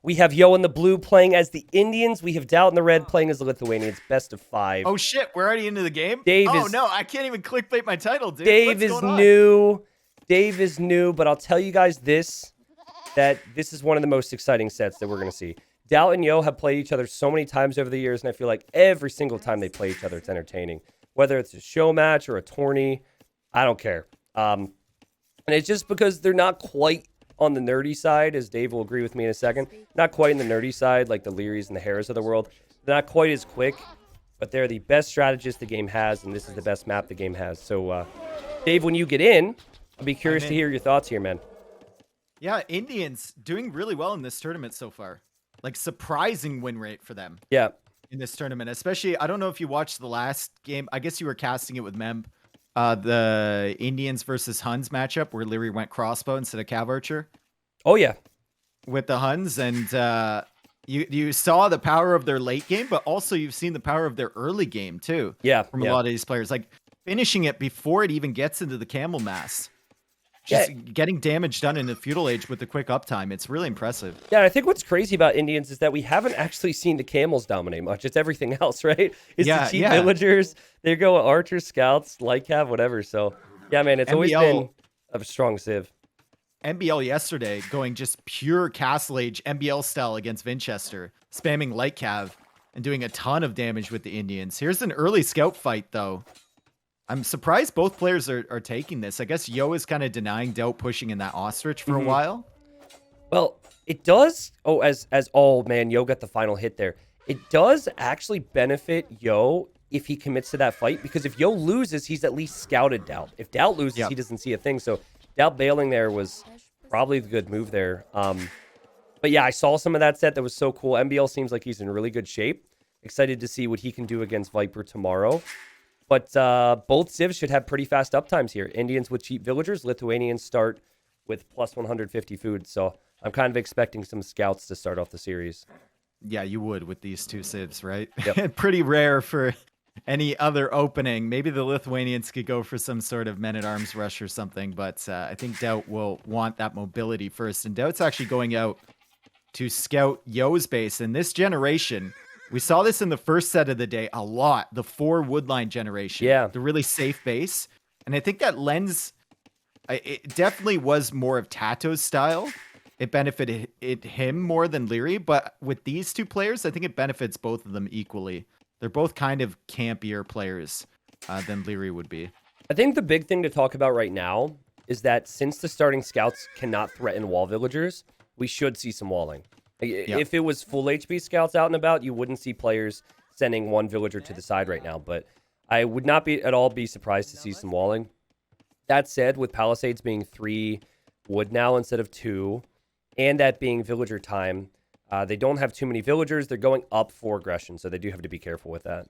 We have Yo in the blue playing as the Indians. We have DauT in the red playing as the Lithuanians. Best of 5. Oh shit, we're already into the game? Dave oh is, no, I can't even clickbait my title, dude. Dave What's is going on? new. Dave is new, but I'll tell you guys this, that this is one of the most exciting sets that we're going to see. DauT and Yo have played each other so many times over the years, and I feel like every single time they play each other, it's entertaining. Whether it's a show match or a tourney, I don't care. And it's just because they're not quite on the nerdy side, as Dave will agree with me in a second. Not quite in the nerdy side, like the Learys and the Hares of the world. They're not quite as quick, but they're the best strategist the game has, and this is the best map the game has. So, Dave, when you get in, I'll be curious to hear your thoughts here, man. Yeah, Indians doing really well in this tournament so far. Like, surprising win rate for them. Yeah. In this tournament, especially, I don't know if you watched the last game. I guess you were casting it with Mem. The Indians versus Huns matchup where Leary went crossbow instead of cav archer. Oh, yeah. With the Huns, and you saw the power of their late game, but also you've seen the power of their early game, too. Yeah. From a lot of these players. Like, finishing it before it even gets into the camel mass. Just getting damage done in the feudal age with the quick uptime. It's really impressive. Yeah, I think what's crazy about Indians is that we haven't actually seen the camels dominate much. It's everything else, right? It's the cheap villagers. They go archers, scouts, light cav, whatever. So, yeah, man, it's always been a strong civ. MBL yesterday going just pure Castle Age MBL style against Winchester, spamming light cav and doing a ton of damage with the Indians. Here's an early scout fight, though. I'm surprised both players are taking this. I guess Yo is kind of denying DauT pushing in that ostrich for a while. Well, it does. Oh, oh man, Yo got the final hit there. It does actually benefit Yo if he commits to that fight, because if Yo loses, he's at least scouted DauT. If DauT loses, he doesn't see a thing. So DauT bailing there was probably the good move there. But yeah, I saw some of that set that was so cool. MBL seems like he's in really good shape. Excited to see what he can do against Viper tomorrow. But both civs should have pretty fast uptimes here. Indians with cheap villagers. Lithuanians start with plus 150 food. So I'm kind of expecting some scouts to start off the series. Yeah, you would with these two civs, right? Yep. Pretty rare for any other opening. Maybe the Lithuanians could go for some sort of men-at-arms rush or something. But I think DauT will want that mobility first. And DauT's actually going out to scout Yo's base. And this generation... We saw this in the first set of the day a lot. The 4 woodline generation. Yeah. The really safe base. And I think that lends... It definitely was more of Tato's style. It benefited him more than Leary. But with these two players, I think it benefits both of them equally. They're both kind of campier players than Leary would be. I think the big thing to talk about right now is that since the starting scouts cannot threaten wall villagers, we should see some walling. If it was full HP scouts out and about, you wouldn't see players sending one villager to the side right now. But I would not be at all be surprised to see some walling. That said, with Palisades being 3 wood now instead of 2, and that being villager time, they don't have too many villagers. They're going up for aggression, so they do have to be careful with that.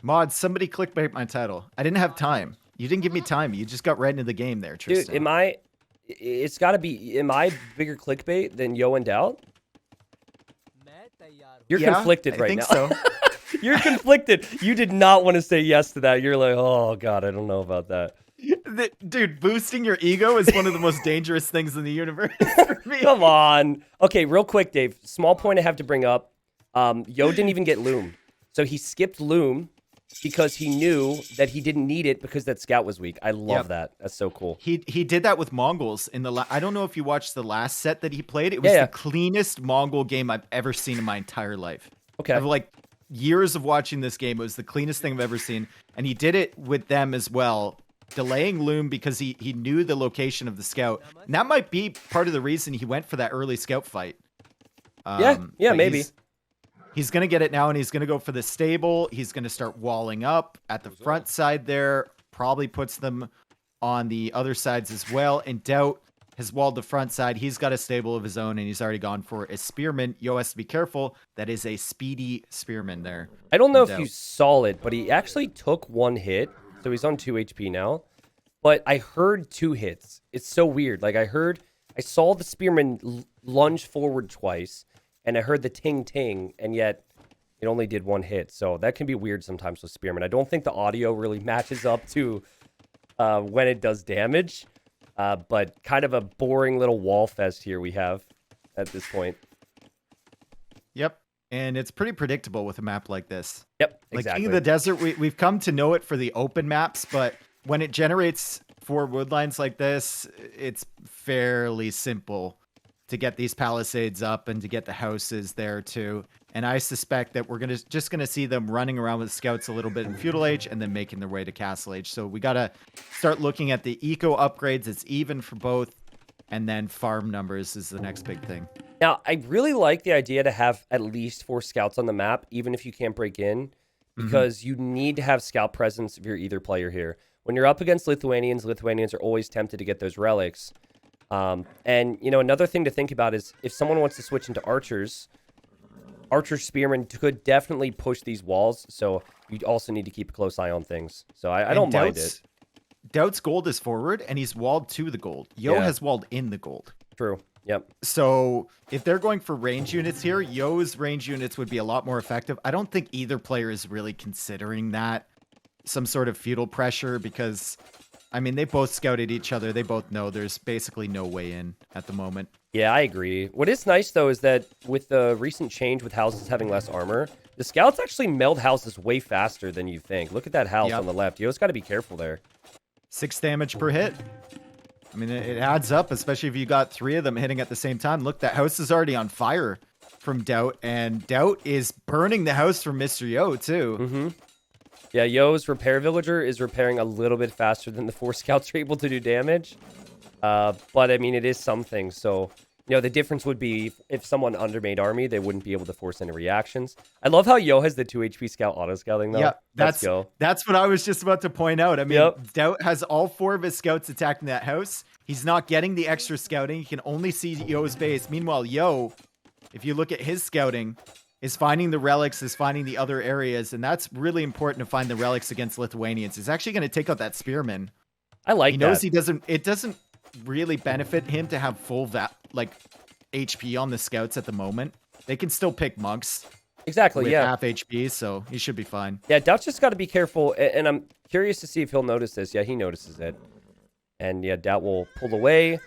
Mod, somebody clickbait my title. I didn't have time. You didn't give me time. You just got right into the game there, Tristan. Dude, it's got to be, am I bigger clickbait than Yo and DauT? You're conflicted right now. I think so. You're conflicted. You did not want to say yes to that. You're like, oh, God, I don't know about that. Dude, boosting your ego is one of the most dangerous things in the universe for me. Come on. Okay, real quick, Dave. Small point I have to bring up. Yo didn't even get Loom. So he skipped Loom because he knew that he didn't need it because that scout was weak. I love that. That's so cool. He did that with Mongols in the I don't know if you watched the last set that he played. It was the cleanest Mongol game I've ever seen in my entire life. Okay. I've like years of watching this game. It was the cleanest thing I've ever seen. And he did it with them as well, delaying Loom because he knew the location of the scout. And that might be part of the reason he went for that early scout fight. Yeah, maybe. He's going to get it now, and he's going to go for the stable. He's going to start walling up at the front side there. Probably puts them on the other sides as well. And DauT has walled the front side. He's got a stable of his own, and he's already gone for a spearman. Yo has to be careful. That is a speedy spearman there. I don't know if you saw it, but he actually took 1 hit. So he's on 2 HP now. But I heard 2 hits. It's so weird. Like I saw the spearman lunge forward twice. And I heard the ting-ting, and yet it only did 1 hit. So that can be weird sometimes with Spearman. I don't think the audio really matches up to when it does damage. But kind of a boring little wall fest here we have at this point. Yep. And it's pretty predictable with a map like this. Yep, Like exactly. King of the Desert, we've come to know it for the open maps, but when it generates 4 wood lines like this, it's fairly simple to get these palisades up and to get the houses there too. And I suspect that we're just gonna see them running around with scouts a little bit in Feudal Age and then making their way to Castle Age. So we gotta start looking at the eco upgrades. It's even for both, and then farm numbers is the next big thing. Now, I really like the idea to have at least 4 scouts on the map, even if you can't break in, because you need to have scout presence if you're either player here. When you're up against Lithuanians are always tempted to get those relics. And, you know, another thing to think about is if someone wants to switch into archers, archer spearmen could definitely push these walls, so you also need to keep a close eye on things. So I don't mind it. DauT's gold is forward, and he's walled to the gold. Yo has walled in the gold. True. Yep. So if they're going for range units here, Yo's range units would be a lot more effective. I don't think either player is really considering that some sort of feudal pressure because, I mean, they both scouted each other. They both know there's basically no way in at the moment. Yeah, I agree. What is nice, though, is that with the recent change with houses having less armor, the scouts actually meld houses way faster than you think. Look at that house on the left. Yo's got to be careful there. 6 damage per hit. I mean, it adds up, especially if you got 3 of them hitting at the same time. Look, that house is already on fire from DauT, and DauT is burning the house from MrYo, too. Yeah, Yo's repair villager is repairing a little bit faster than the 4 scouts are able to do damage. But, I mean, it is something. So, you know, the difference would be if someone undermade army, they wouldn't be able to force any reactions. I love how Yo has the 2 HP scout auto-scouting, though. Yeah, Let's go. That's what I was just about to point out. I mean, DauT has all 4 of his scouts attacking that house. He's not getting the extra scouting. He can only see Yo's base. Meanwhile, Yo, if you look at his scouting, is finding the relics, is finding the other areas, and that's really important to find the relics against Lithuanians. He's actually going to take out that spearman. I like that. He knows it doesn't really benefit him to have full HP on the scouts at the moment. They can still pick monks. Exactly, with half HP, so he should be fine. Yeah, DauT's just got to be careful, and I'm curious to see if he'll notice this. Yeah, he notices it. And yeah, DauT will pull away.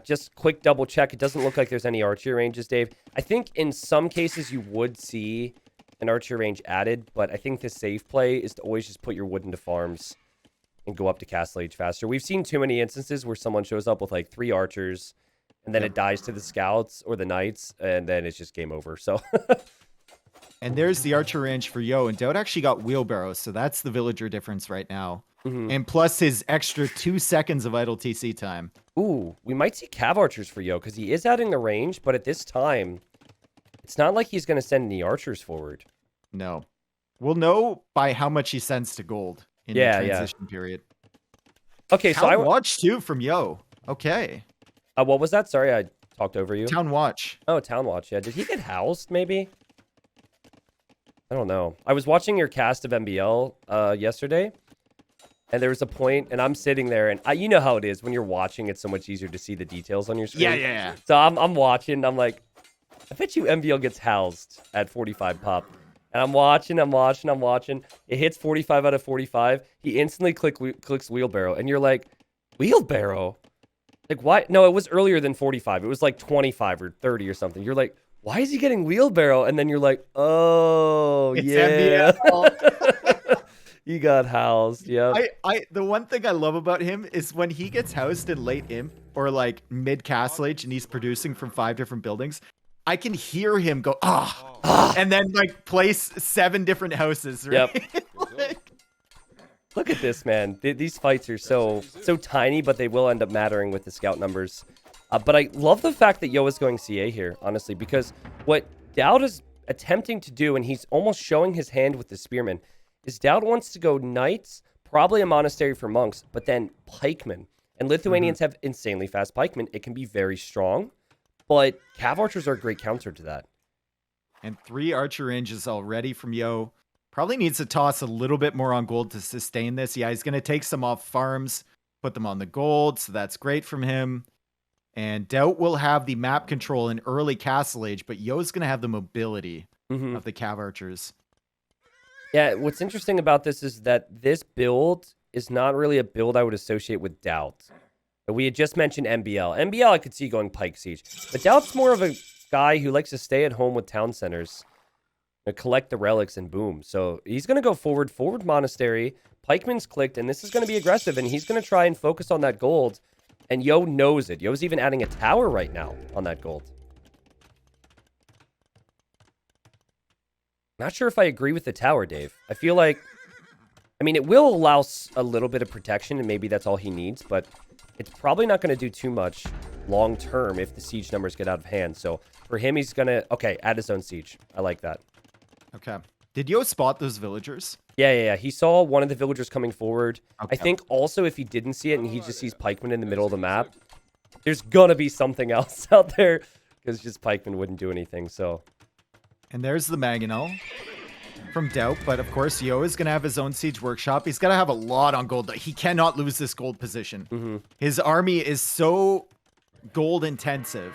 Just quick double check. It doesn't look like there's any archer ranges, Dave. I think in some cases you would see an archer range added, but I think the safe play is to always just put your wood into farms and go up to Castle Age faster. We've seen too many instances where someone shows up with like 3 archers, and then it dies to the scouts or the knights, and then it's just game over. So, and there's the archer range for Yo, and DauT actually got wheelbarrows, so that's the villager difference right now. And plus his extra 2 seconds of idle TC time. Ooh, we might see cav archers for Yo, because he is adding the range, but at this time, it's not like he's going to send any archers forward. No. We'll know by how much he sends to gold in the transition period. Okay, so Town Watch too from Yo. Okay. What was that? Sorry, I talked over you. Town Watch. Oh, Town Watch. Yeah, did he get housed, maybe? I don't know. I was watching your cast of MBL yesterday, and there was a point, and I'm sitting there, and you know how it is when you're watching. It's so much easier to see the details on your screen. Yeah. So I'm watching. I'm like, I bet you MBL gets housed at 45 pop. And I'm watching. It hits 45 out of 45. He instantly clicks wheelbarrow, and you're like, wheelbarrow? Like, why? No, it was earlier than 45. It was like 25 or 30 or something. You're like, why is he getting wheelbarrow? And then you're like, oh, it's yeah. He got housed. Yeah. The one thing I love about him is when he gets housed in late imp or like mid Castle Age and he's producing from 5 different buildings, I can hear him go, and then like place 7 different houses. Right? Yep. Look at this, man. These fights are so tiny, but they will end up mattering with the scout numbers. But I love the fact that Yo is going CA here, honestly, because what DauT is attempting to do, and he's almost showing his hand with the spearmen, is DauT wants to go knights, probably a monastery for monks, but then pikemen. And Lithuanians have insanely fast pikemen. It can be very strong, but cav archers are a great counter to that. And 3 archer ranges already from Yo. Probably needs to toss a little bit more on gold to sustain this. Yeah, he's going to take some off farms, put them on the gold, so that's great from him. And DauT will have the map control in early Castle Age, but Yo's going to have the mobility of the cav archers. Yeah, what's interesting about this is that this build is not really a build I would associate with DauT. We had just mentioned MBL. MBL I could see going Pike Siege, but DauT's more of a guy who likes to stay at home with town centers, collect the relics, and boom. So he's going to go forward monastery. Pikeman's clicked, and this is going to be aggressive, and he's going to try and focus on that gold. And Yo knows it. Yo's even adding a tower right now on that gold. Not sure if I agree with the tower, Dave. I feel like, I mean, it will allow a little bit of protection, and maybe that's all he needs, but it's probably not going to do too much long term if the siege numbers get out of hand. So for him, he's going to, okay, add his own siege. I like that. Okay. Did Yo spot those villagers? Yeah. He saw one of the villagers coming forward. Okay. I think also if he didn't see it and he just sees pikemen in the middle of the map, there's going to be something else out there because just pikemen wouldn't do anything. So, and there's the Mangonel from DauT, but of course Yo is going to have his own siege workshop. He's got to have a lot on gold. He cannot lose this gold position. His army is so gold intensive.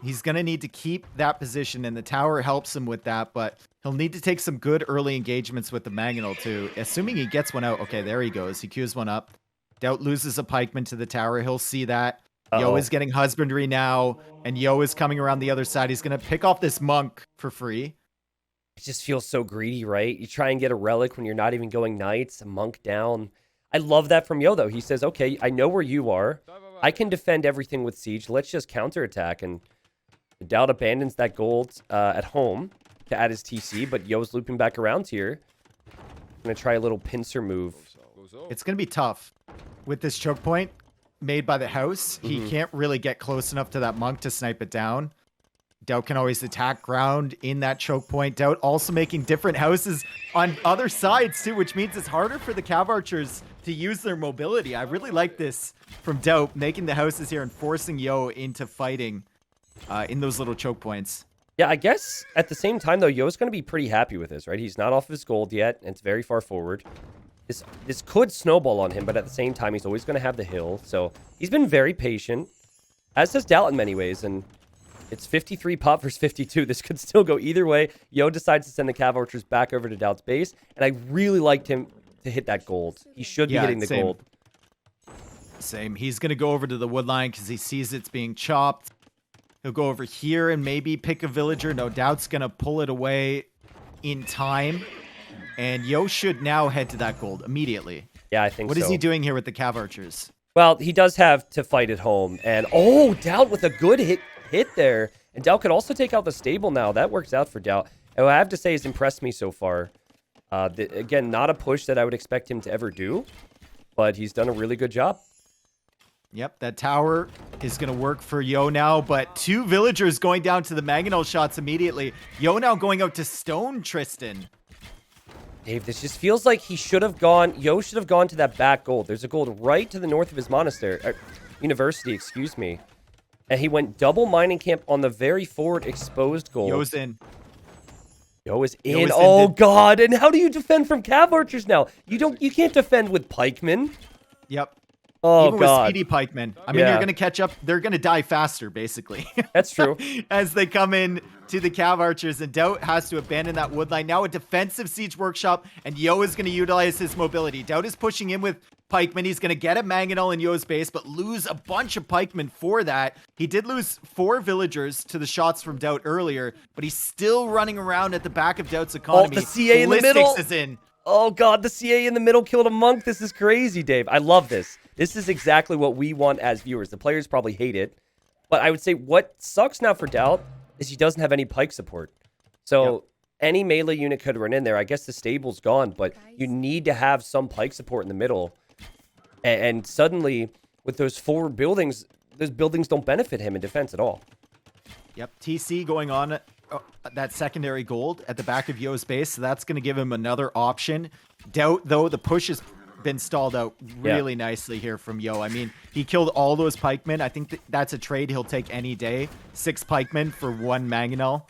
He's going to need to keep that position, and the tower helps him with that, but he'll need to take some good early engagements with the Mangonel too. Assuming he gets one out. Okay, there he goes. He queues one up. DauT loses a pikeman to the tower. He'll see that. Yo is getting husbandry now, and Yo is coming around the other side. He's going to pick off this monk for free. It just feels so greedy, right? You try and get a relic when you're not even going knights, a monk down. I love that from Yo, though. He says, okay, I know where you are. I can defend everything with siege. Let's just counterattack. And DauT abandons that gold at home to add his TC, but Yo's looping back around here. I'm going to try a little pincer move. It's going to be tough with this choke point made by the house. He can't really get close enough to that monk to snipe it down. DauT can always attack ground in that choke point. DauT also making different houses on other sides too, which means it's harder for the Cav archers to use their mobility. I really like this from DauT, making the houses here and forcing Yo into fighting in those little choke points. Yeah, I guess at the same time, though, Yo's going to be pretty happy with this, right? He's not off his gold yet, and it's very far forward. This could snowball on him, but at the same time, he's always going to have the hill. So he's been very patient, as does DauT in many ways, and it's 53 pop versus 52. This could still go either way. Yo decides to send the Cav archers back over to DauT's base, and I really liked him to hit that gold. He should be hitting the gold. Same. He's going to go over to the wood line because he sees it's being chopped. He'll go over here and maybe pick a villager. No DauT's going to pull it away in time. And Yo should now head to that gold immediately. Yeah, I think so. What is he doing here with the Cav archers? Well, he does have to fight at home. And, oh, DauT with a good hit there. And DauT could also take out the stable now. That works out for DauT. And what I have to say has impressed me so far. Again, not a push that I would expect him to ever do. But he's done a really good job. Yep, that tower is going to work for Yo now, but two villagers going down to the Mangonel shots immediately. Yo now going out to stone Tristan. Dave, this just feels like he should have gone, Yo should have gone to that back gold. There's a gold right to the north of his monastery, university, excuse me. And he went double mining camp on the very forward exposed gold. Yo's in. Yo is in. Oh, God. And how do you defend from Cav archers now? You can't defend with pikemen. Yep. Oh, even God. with speedy pikemen. I mean, they're going to catch up. They're going to die faster, basically. That's true. As they come in to the Cav archers, and DauT has to abandon that wood line. Now a defensive siege workshop, and Yo is going to utilize his mobility. DauT is pushing in with pikemen. He's going to get a Mangonel in Yo's base, but lose a bunch of pikemen for that. He did lose 4 villagers to the shots from DauT earlier, but he's still running around at the back of DauT's economy. Oh, the CA in the middle. Is in. Oh, God, the CA in the middle killed a monk. This is crazy, Dave. I love this. This is exactly what we want as viewers. The players probably hate it. But I would say what sucks now for DauT is he doesn't have any pike support. So any melee unit could run in there. I guess the stable's gone, but you need to have some pike support in the middle. And suddenly, with those 4 buildings, those buildings don't benefit him in defense at all. Yep, TC going on that secondary gold at the back of Yo's base. So that's going to give him another option. DauT, though, the push has been stalled out really nicely here from Yo. I mean, he killed all those pikemen. I think that's a trade he'll take any day. 6 pikemen for 1 Mangonel.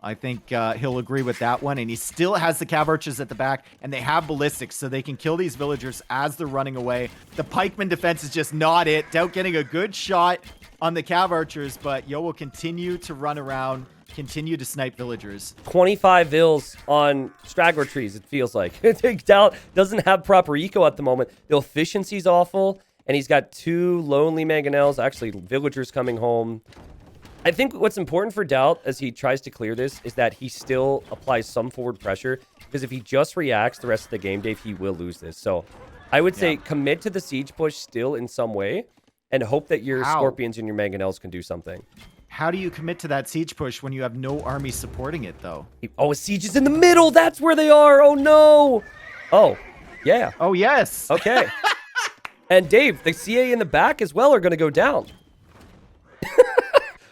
I think he'll agree with that one. And he still has the Cav archers at the back, and they have ballistics, so they can kill these villagers as they're running away. The pikeman defense is just not it. DauT getting a good shot on the Cav archers, but Yo will continue to run around, continue to snipe villagers. 25 vills on straggler trees, it feels like. DauT doesn't have proper eco at the moment. The efficiency's awful, and he's got 2 lonely Mangonels, actually villagers coming home. I think what's important for DauT as he tries to clear this is that he still applies some forward pressure, because if he just reacts the rest of the game, Dave, he will lose this. So I would say commit to the siege push still in some way and hope that your Scorpions and your Mangonels can do something. How do you commit to that siege push when you have no army supporting it, though? Oh, a siege is in the middle. That's where they are. Oh, no. Oh, yeah. Oh, yes. Okay. And Dave, the CA in the back as well are going to go down.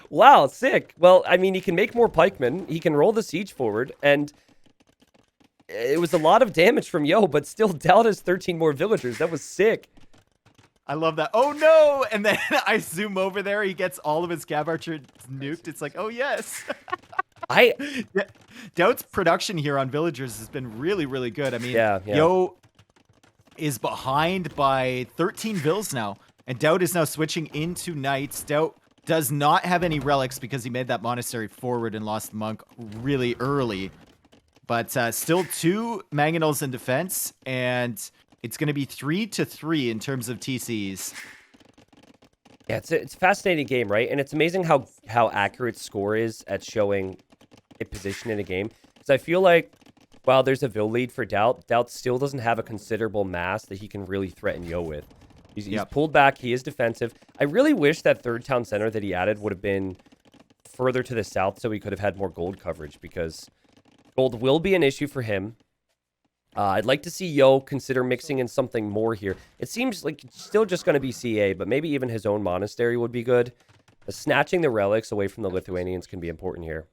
Wow, sick. Well, I mean, he can make more pikemen. He can roll the siege forward. And it was a lot of damage from Yo, but still DauT has 13 more villagers. That was sick. I love that. Oh, no. And then I zoom over there. He gets all of his Cav Archer nuked. It's like, oh, yes. DauT's production here on villagers has been really, really good. I mean, Yo is behind by 13 vills now. And DauT is now switching into knights. DauT does not have any relics because he made that monastery forward and lost monk really early. But still 2 Mangonels in defense, and it's going to be 3-3 in terms of TCs. Yeah, it's a fascinating game, right? And it's amazing how accurate score is at showing a position in a game. Because I feel like while there's a Vill lead for DauT still doesn't have a considerable mass that he can really threaten Yo with. He's pulled back. He is defensive. I really wish that third town center that he added would have been further to the south so he could have had more gold coverage, because gold will be an issue for him. I'd like to see Yo consider mixing in something more here. It seems like it's still just going to be CA, but maybe even his own monastery would be good. Snatching the relics away from the Lithuanians can be important here.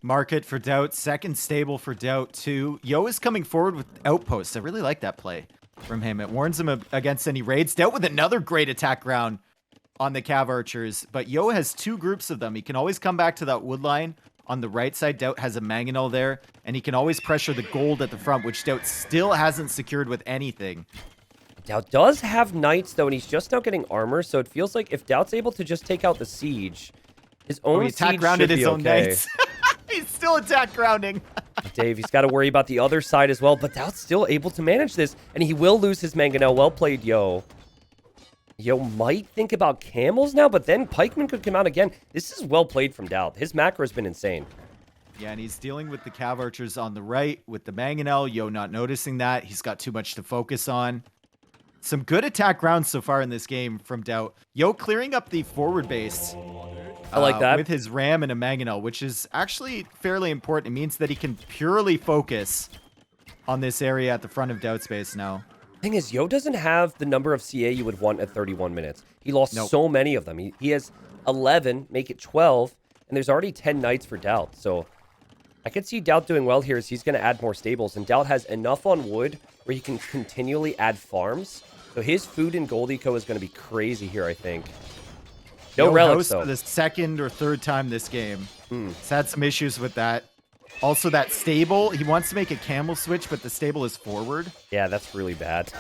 Market for DauT. Second stable for DauT too. Yo is coming forward with outposts. I really like that play from him. It warns him against any raids. DauT with another great attack round on the Cav Archers, but Yo has 2 groups of them. He can always come back to that wood line on the right side. DauT has a Mangonel there, and he can always pressure the gold at the front, which DauT still hasn't secured with anything. DauT does have knights, though, and he's just now getting armor, so it feels like if DauT's able to just take out the siege, his own he siege grounded should his be own okay. knights. He's still attack grounding. Dave, he's got to worry about the other side as well, but DauT's still able to manage this, and he will lose his Mangonel. Well played, Yo. Yo might think about camels now, but then pikemen could come out again. This is well played from DauT. His macro has been insane. Yeah, and he's dealing with the Cav Archers on the right with the Mangonel. Yo not noticing that. He's got too much to focus on. Some good attack rounds so far in this game from DauT. Yo clearing up the forward base. I like that. With his Ram and a Mangonel, which is actually fairly important. It means that he can purely focus on this area at the front of DauT's base now. Thing is, Yo doesn't have the number of CA you would want at 31 minutes. He lost so many of them. He has 11, make it 12, and there's already 10 knights for DauT. So I could see DauT doing well here as he's going to add more stables. And DauT has enough on wood where he can continually add farms. So his food and gold eco is going to be crazy here, I think. No relics, though. For the second or third time this game. He's had some issues with that. Also, that stable, he wants to make a camel switch, but the stable is forward. Yeah, that's really bad.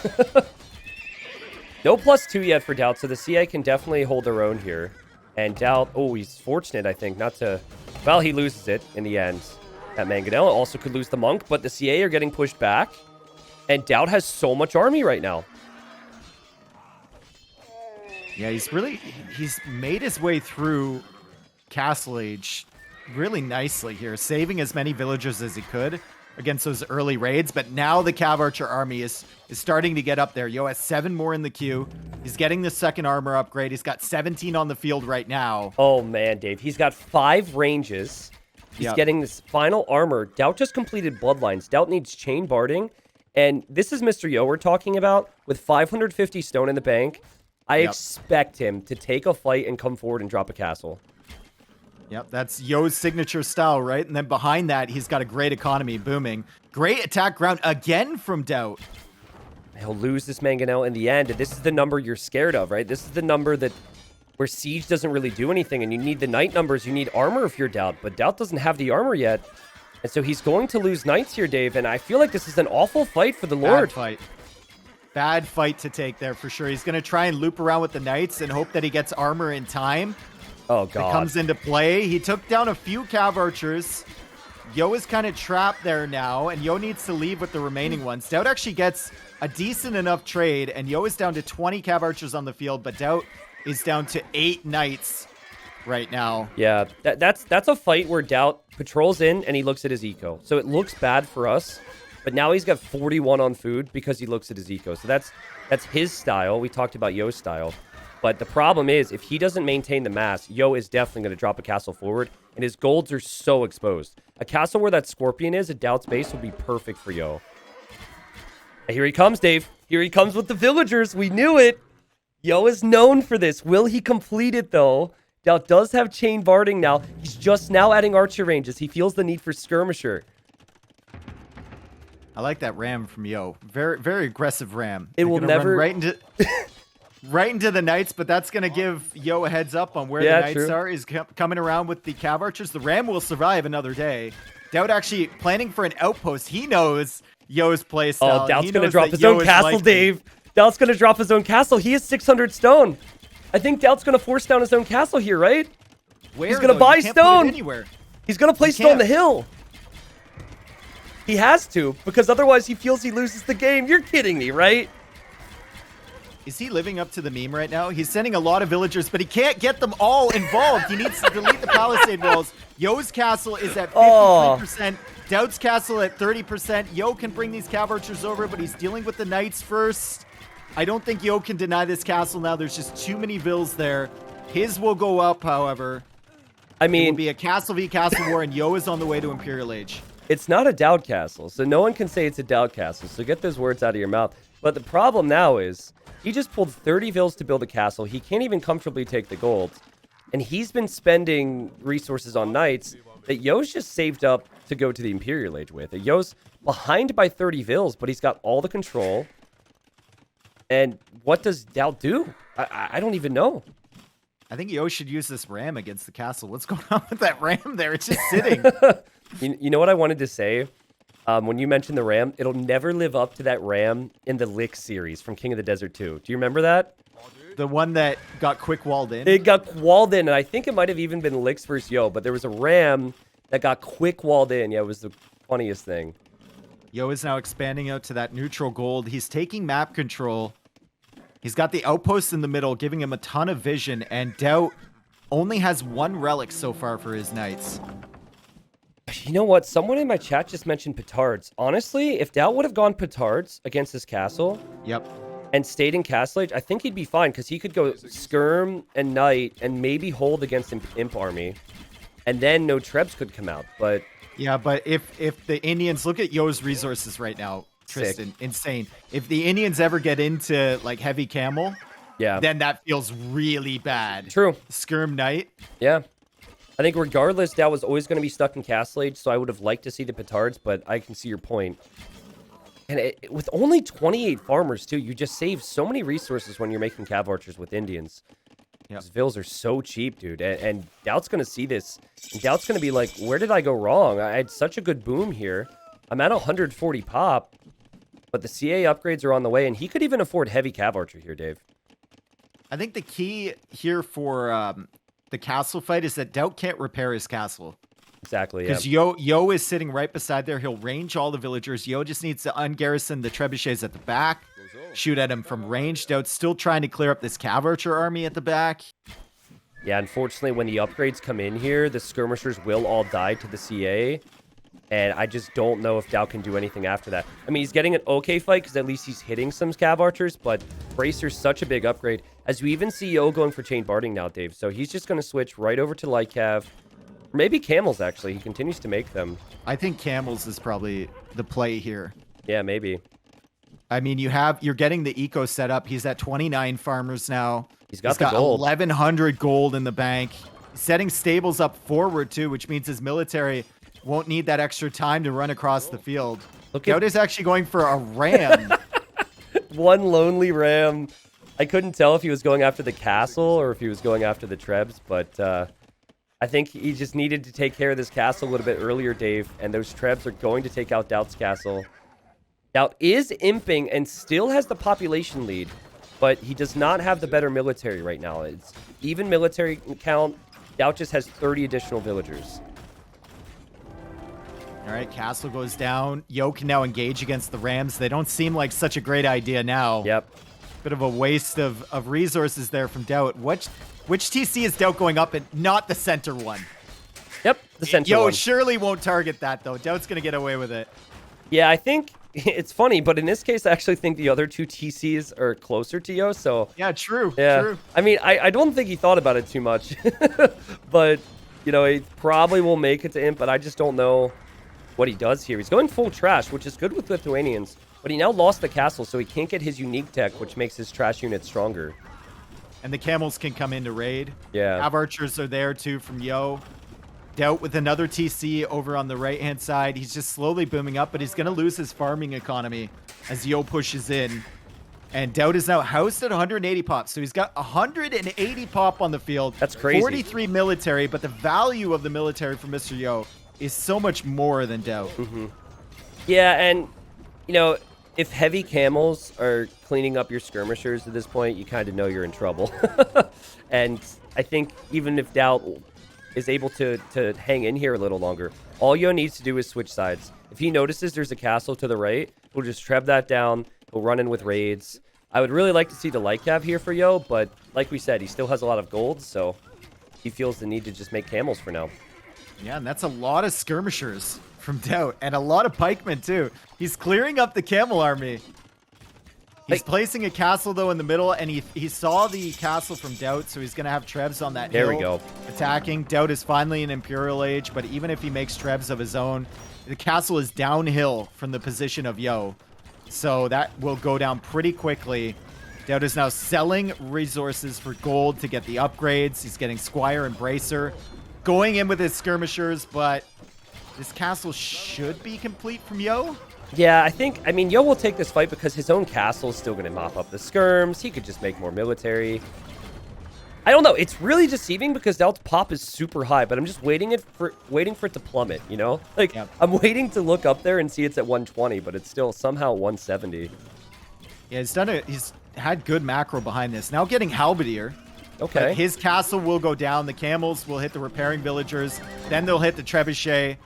No +2 yet for DauT, so the CA can definitely hold their own here. And DauT, oh, he's fortunate, I think, not to... Well, he loses it in the end. That Mangonel also could lose the monk, but the CA are getting pushed back. And DauT has so much army right now. Yeah, he's made his way through Castle Age really nicely here, saving as many villagers as he could against those early raids. But now the Cav Archer army is starting to get up there. Yo has 7 more in the queue. He's getting the second armor upgrade. He's got 17 on the field right now. Oh, man, Dave. He's got 5 ranges. He's getting this final armor. DauT just completed Bloodlines. DauT needs Chain Barding. And this is MrYo we're talking about with 550 stone in the bank. I expect him to take a fight and come forward and drop a castle. Yep, that's Yo's signature style, right? And then behind that, he's got a great economy booming. Great attack ground again from DauT. He'll lose this Mangonel in the end, and this is the number you're scared of, right? This is the number that where Siege doesn't really do anything, and you need the Knight numbers, you need armor if you're DauT, but DauT doesn't have the armor yet. And so he's going to lose Knights here, Dave, and I feel like this is an awful fight for the Lord. Bad fight. Bad fight to take there for sure. He's going to try and loop around with the Knights and hope that he gets armor in time. Oh, God. It comes into play. He took down a few Cav Archers. Yo is kind of trapped there now, and Yo needs to leave with the remaining ones. DauT actually gets a decent enough trade, and Yo is down to 20 Cav Archers on the field, but DauT is down to 8 Knights right now. Yeah, that's a fight where DauT patrols in and he looks at his eco. So it looks bad for us, but now he's got 41 on food because he looks at his eco. So that's his style. We talked about Yo's style. But the problem is, if he doesn't maintain the mass, Yo is definitely going to drop a castle forward, and his golds are so exposed. A castle where that Scorpion is at DauT's base would be perfect for Yo. And here he comes, Dave. Here he comes with the villagers. We knew it. Yo is known for this. Will he complete it, though? DauT does have chain barding now. He's just now adding archer ranges. He feels the need for skirmisher. I like that ram from Yo. Very, very aggressive ram. It will never... run right into... right into the knights, but that's going to give Yo a heads up on where the knights are. He's coming around with the cav archers. The ram will survive another day. DauT actually planning for an outpost. He knows Yo's playstyle. Oh, DauT's going to drop his own castle, Dave. DauT's going to drop his own castle. He has 600 stone. I think DauT's going to force down his own castle here, right? Where, he's going to buy stone. Anywhere. He's going to place stone on the hill. He has to, because otherwise he feels he loses the game. You're kidding me, right? Is he living up to the meme right now? He's sending a lot of villagers, but he can't get them all involved. He needs to delete the palisade walls. Yo's castle is at 53%. DauT's castle at 30%. Yo can bring these cav archers over, but he's dealing with the knights first. I don't think Yo can deny this castle now. There's just too many vills there. His will go up, however. I mean, it will be a castle v castle war, and Yo is on the way to Imperial Age. It's not a DauT castle, so no one can say it's a DauT castle. So get those words out of your mouth. But the problem now is he just pulled 30 vills to build a castle. He can't even comfortably take the gold. And he's been spending resources on knights that Yo's just saved up to go to the Imperial Age with. Yo's behind by 30 vills, but he's got all the control. And what does DauT do? I don't even know. I think Yo should use this ram against the castle. What's going on with that ram there? It's just sitting. You know what I wanted to say? When you mentioned the ram, it'll never live up to that ram in the Lick series from King of the Desert 2. Do you remember that? The one that got quick walled in? It got walled in, and I think it might have even been Licks versus Yo, but there was a ram that got quick walled in. Yeah, it was the funniest thing. Yo is now expanding out to that neutral gold. He's taking map control. He's got the outposts in the middle, giving him a ton of vision, and DauT only has one relic so far for his knights. You know what? Someone in my chat just mentioned petards. Honestly, if DauT would have gone petards against this castle, and stayed in Castle Age, I think he'd be fine, because he could go skirm and knight and maybe hold against Imp army, and then no trebs could come out. But yeah, but if the Indians look at Yo's resources right now, Tristan, insane. If the Indians ever get into like heavy camel, then that feels really bad. True. Skirm knight. Yeah. I think regardless, DauT was always going to be stuck in Castle Age, so I would have liked to see the petards, but I can see your point. And with only 28 farmers, too, you just save so many resources when you're making cav archers with Indians. These vills are so cheap, dude. And DauT's going to see this. And DauT's going to be like, where did I go wrong? I had such a good boom here. I'm at 140 pop, but the CA upgrades are on the way, and he could even afford heavy cav archer here, Dave. I think the key here for the castle fight is that DauT can't repair his castle. Exactly, because Yo is sitting right beside there. He'll range all the villagers. Yo just needs to ungarrison the trebuchets at the back, shoot at him from range. DauT's still trying to clear up this cav archer army at the back. Yeah, unfortunately, when the upgrades come in here, the skirmishers will all die to the CA. And I just don't know if DauT can do anything after that. I mean, he's getting an okay fight because at least he's hitting some cav archers, but Bracer's such a big upgrade. As we even see Yo going for chain barding now, Dave. So he's just going to switch right over to light cav. Maybe camels, actually. He continues to make them. I think camels is probably the play here. Yeah, maybe. I mean, you're getting the eco set up. He's at 29 farmers now. He's got the gold. 1,100 gold in the bank. He's setting stables up forward, too, which means his military won't need that extra time to run across the field. DauT is actually going for a ram. One lonely ram. I couldn't tell if he was going after the castle or if he was going after the trebs, but I think he just needed to take care of this castle a little bit earlier, Dave, and those trebs are going to take out DauT's castle. DauT is imping and still has the population lead, but he does not have the better military right now. It's even military count. DauT just has 30 additional villagers. All right, castle goes down. Yo can now engage against the Rams. They don't seem like such a great idea now. Yep. Bit of a waste of resources there from DauT. Which TC is DauT going up in? Not the center one. Yep, the center Yo, one. it surely won't target that, though. DauT's going to get away with it. Yeah, I think it's funny, but in this case, I actually think the other two TCs are closer to Yo, so... Yeah, true. Yeah. True. I mean, I don't think he thought about it too much. But, you know, he probably will make it to Imp, but I just don't know what he does here. He's going full trash, which is good with Lithuanians. But he now lost the castle, so he can't get his unique tech, which makes his trash unit stronger. And the camels can come in to raid. Yeah. Cav archers are there, too, from Yo. DauT with another TC over on the right-hand side. He's just slowly booming up, but he's going to lose his farming economy as Yo pushes in. And DauT is now housed at 180 pop. So he's got 180 pop on the field. That's crazy. 43 military, but the value of the military for MrYo is so much more than DauT. Mm-hmm. Yeah, and, you know, if heavy camels are cleaning up your skirmishers at this point, you kind of know you're in trouble. And I think even if DauT is able to hang in here a little longer, all Yo needs to do is switch sides. If he notices there's a castle to the right, he'll just treb that down. He'll run in with raids. I would really like to see the light cav here for Yo, but like we said, he still has a lot of gold, so he feels the need to just make camels for now. Yeah, and that's a lot of skirmishers from DauT, and a lot of pikemen, too. He's clearing up the camel army. He's placing a castle, though, in the middle, and he saw the castle from DauT, so he's going to have trebs on that hill. There we go. Attacking. DauT is finally in Imperial Age, but even if he makes trebs of his own, the castle is downhill from the position of Yo. So that will go down pretty quickly. DauT is now selling resources for gold to get the upgrades. He's getting Squire and Bracer. Going in with his skirmishers, but this castle should be complete from Yo. Yeah, I mean, Yo will take this fight because his own castle is still going to mop up the skirms. He could just make more military. I don't know. It's really deceiving because DauT's pop is super high, but I'm just waiting for it to plummet, you know? Like, yep. I'm waiting to look up there and see it's at 120, but it's still somehow 170. Yeah, he's had good macro behind this. Now getting Halberdier. Okay. His castle will go down. The camels will hit the repairing villagers. Then they'll hit the trebuchet.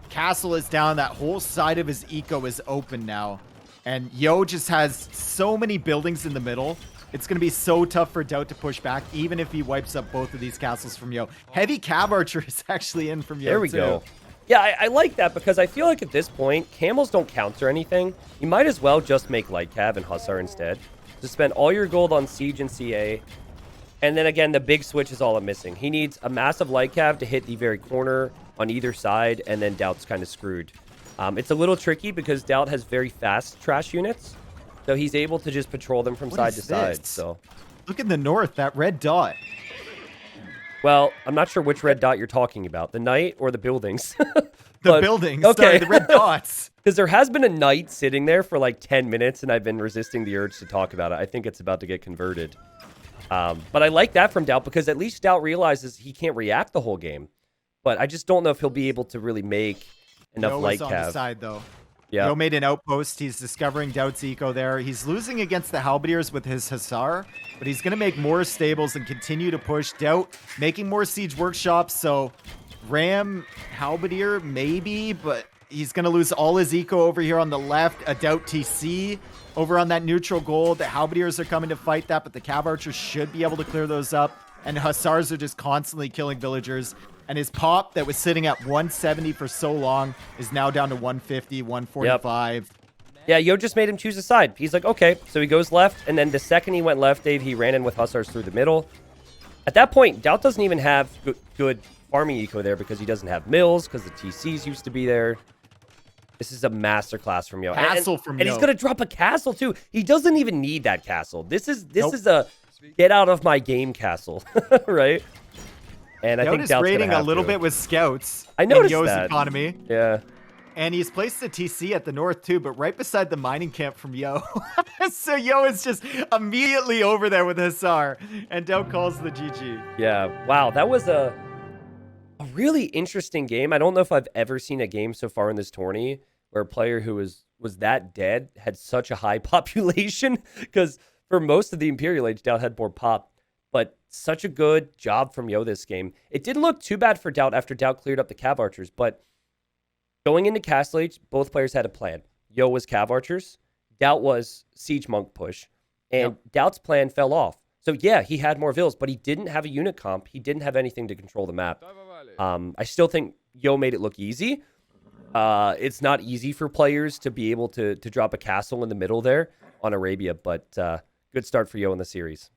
Castle is down. That whole side of his eco is open now. And Yo just has so many buildings in the middle. It's going to be so tough for DauT to push back, even if he wipes up both of these castles from Yo. Heavy Cav Archer is actually in from Yo, There we go. Yeah, I like that because I feel like at this point, camels don't counter anything. You might as well just make light cav and hussar instead. To spend all your gold on siege and CA. And then again, the big switch is all I'm missing. He needs a massive light cav to hit the very corner on either side, and then DauT's kind of screwed. It's a little tricky because DauT has very fast trash units, so he's able to just patrol them from side to side. So, look in the north, that red dot. Well, I'm not sure which red dot you're talking about, the knight or the buildings. The buildings, okay. Sorry, the red dots. Because there has been a knight sitting there for like 10 minutes, and I've been resisting the urge to talk about it. I think it's about to get converted. But I like that from DauT because at least DauT realizes he can't react the whole game. But I just don't know if he'll be able to really make enough light cav. On the side, though. Yeah. Yo made an outpost. He's discovering DauT's eco there. He's losing against the Halberdiers with his Hussar, but he's going to make more stables and continue to push. DauT making more siege workshops, so Ram Halberdier maybe, but he's going to lose all his eco over here on the left. A DauT TC over on that neutral gold. The Halberdiers are coming to fight that, but the Cav Archers should be able to clear those up. And Hussars are just constantly killing villagers. And his pop that was sitting at 170 for so long is now down to 150, 145. Yep. Yeah, Yo just made him choose a side. He's like, okay. So he goes left, and then the second he went left, Dave, he ran in with Hussars through the middle. At that point, DauT doesn't even have good farming eco there because he doesn't have mills, because the TCs used to be there. This is a masterclass from Yo. Castle from Yo. And he's going to drop a castle, too. He doesn't even need that castle. This is a get out of my game castle, right? And I think DauT is raiding a little to. bit with scouts. I noticed in Yo's that. economy. Yeah. And he's placed the TC at the north, too, but right beside the mining camp from Yo. So Yo is just immediately over there with Hussar. And DauT calls the GG. Yeah. Wow, that was a really interesting game. I don't know if I've ever seen a game so far in this tourney where a player who was that dead had such a high population. Because for most of the Imperial Age, DauT had more pop. But such a good job from Yo this game. It didn't look too bad for DauT after DauT cleared up the Cav Archers, but going into Castle Age, both players had a plan. Yo was Cav Archers. DauT was Siege Monk push. And DauT's plan fell off. So yeah, he had more vills, but he didn't have a unit comp. He didn't have anything to control the map. I still think Yo made it look easy. It's not easy for players to be able to drop a castle in the middle there on Arabia, but good start for Yo in the series.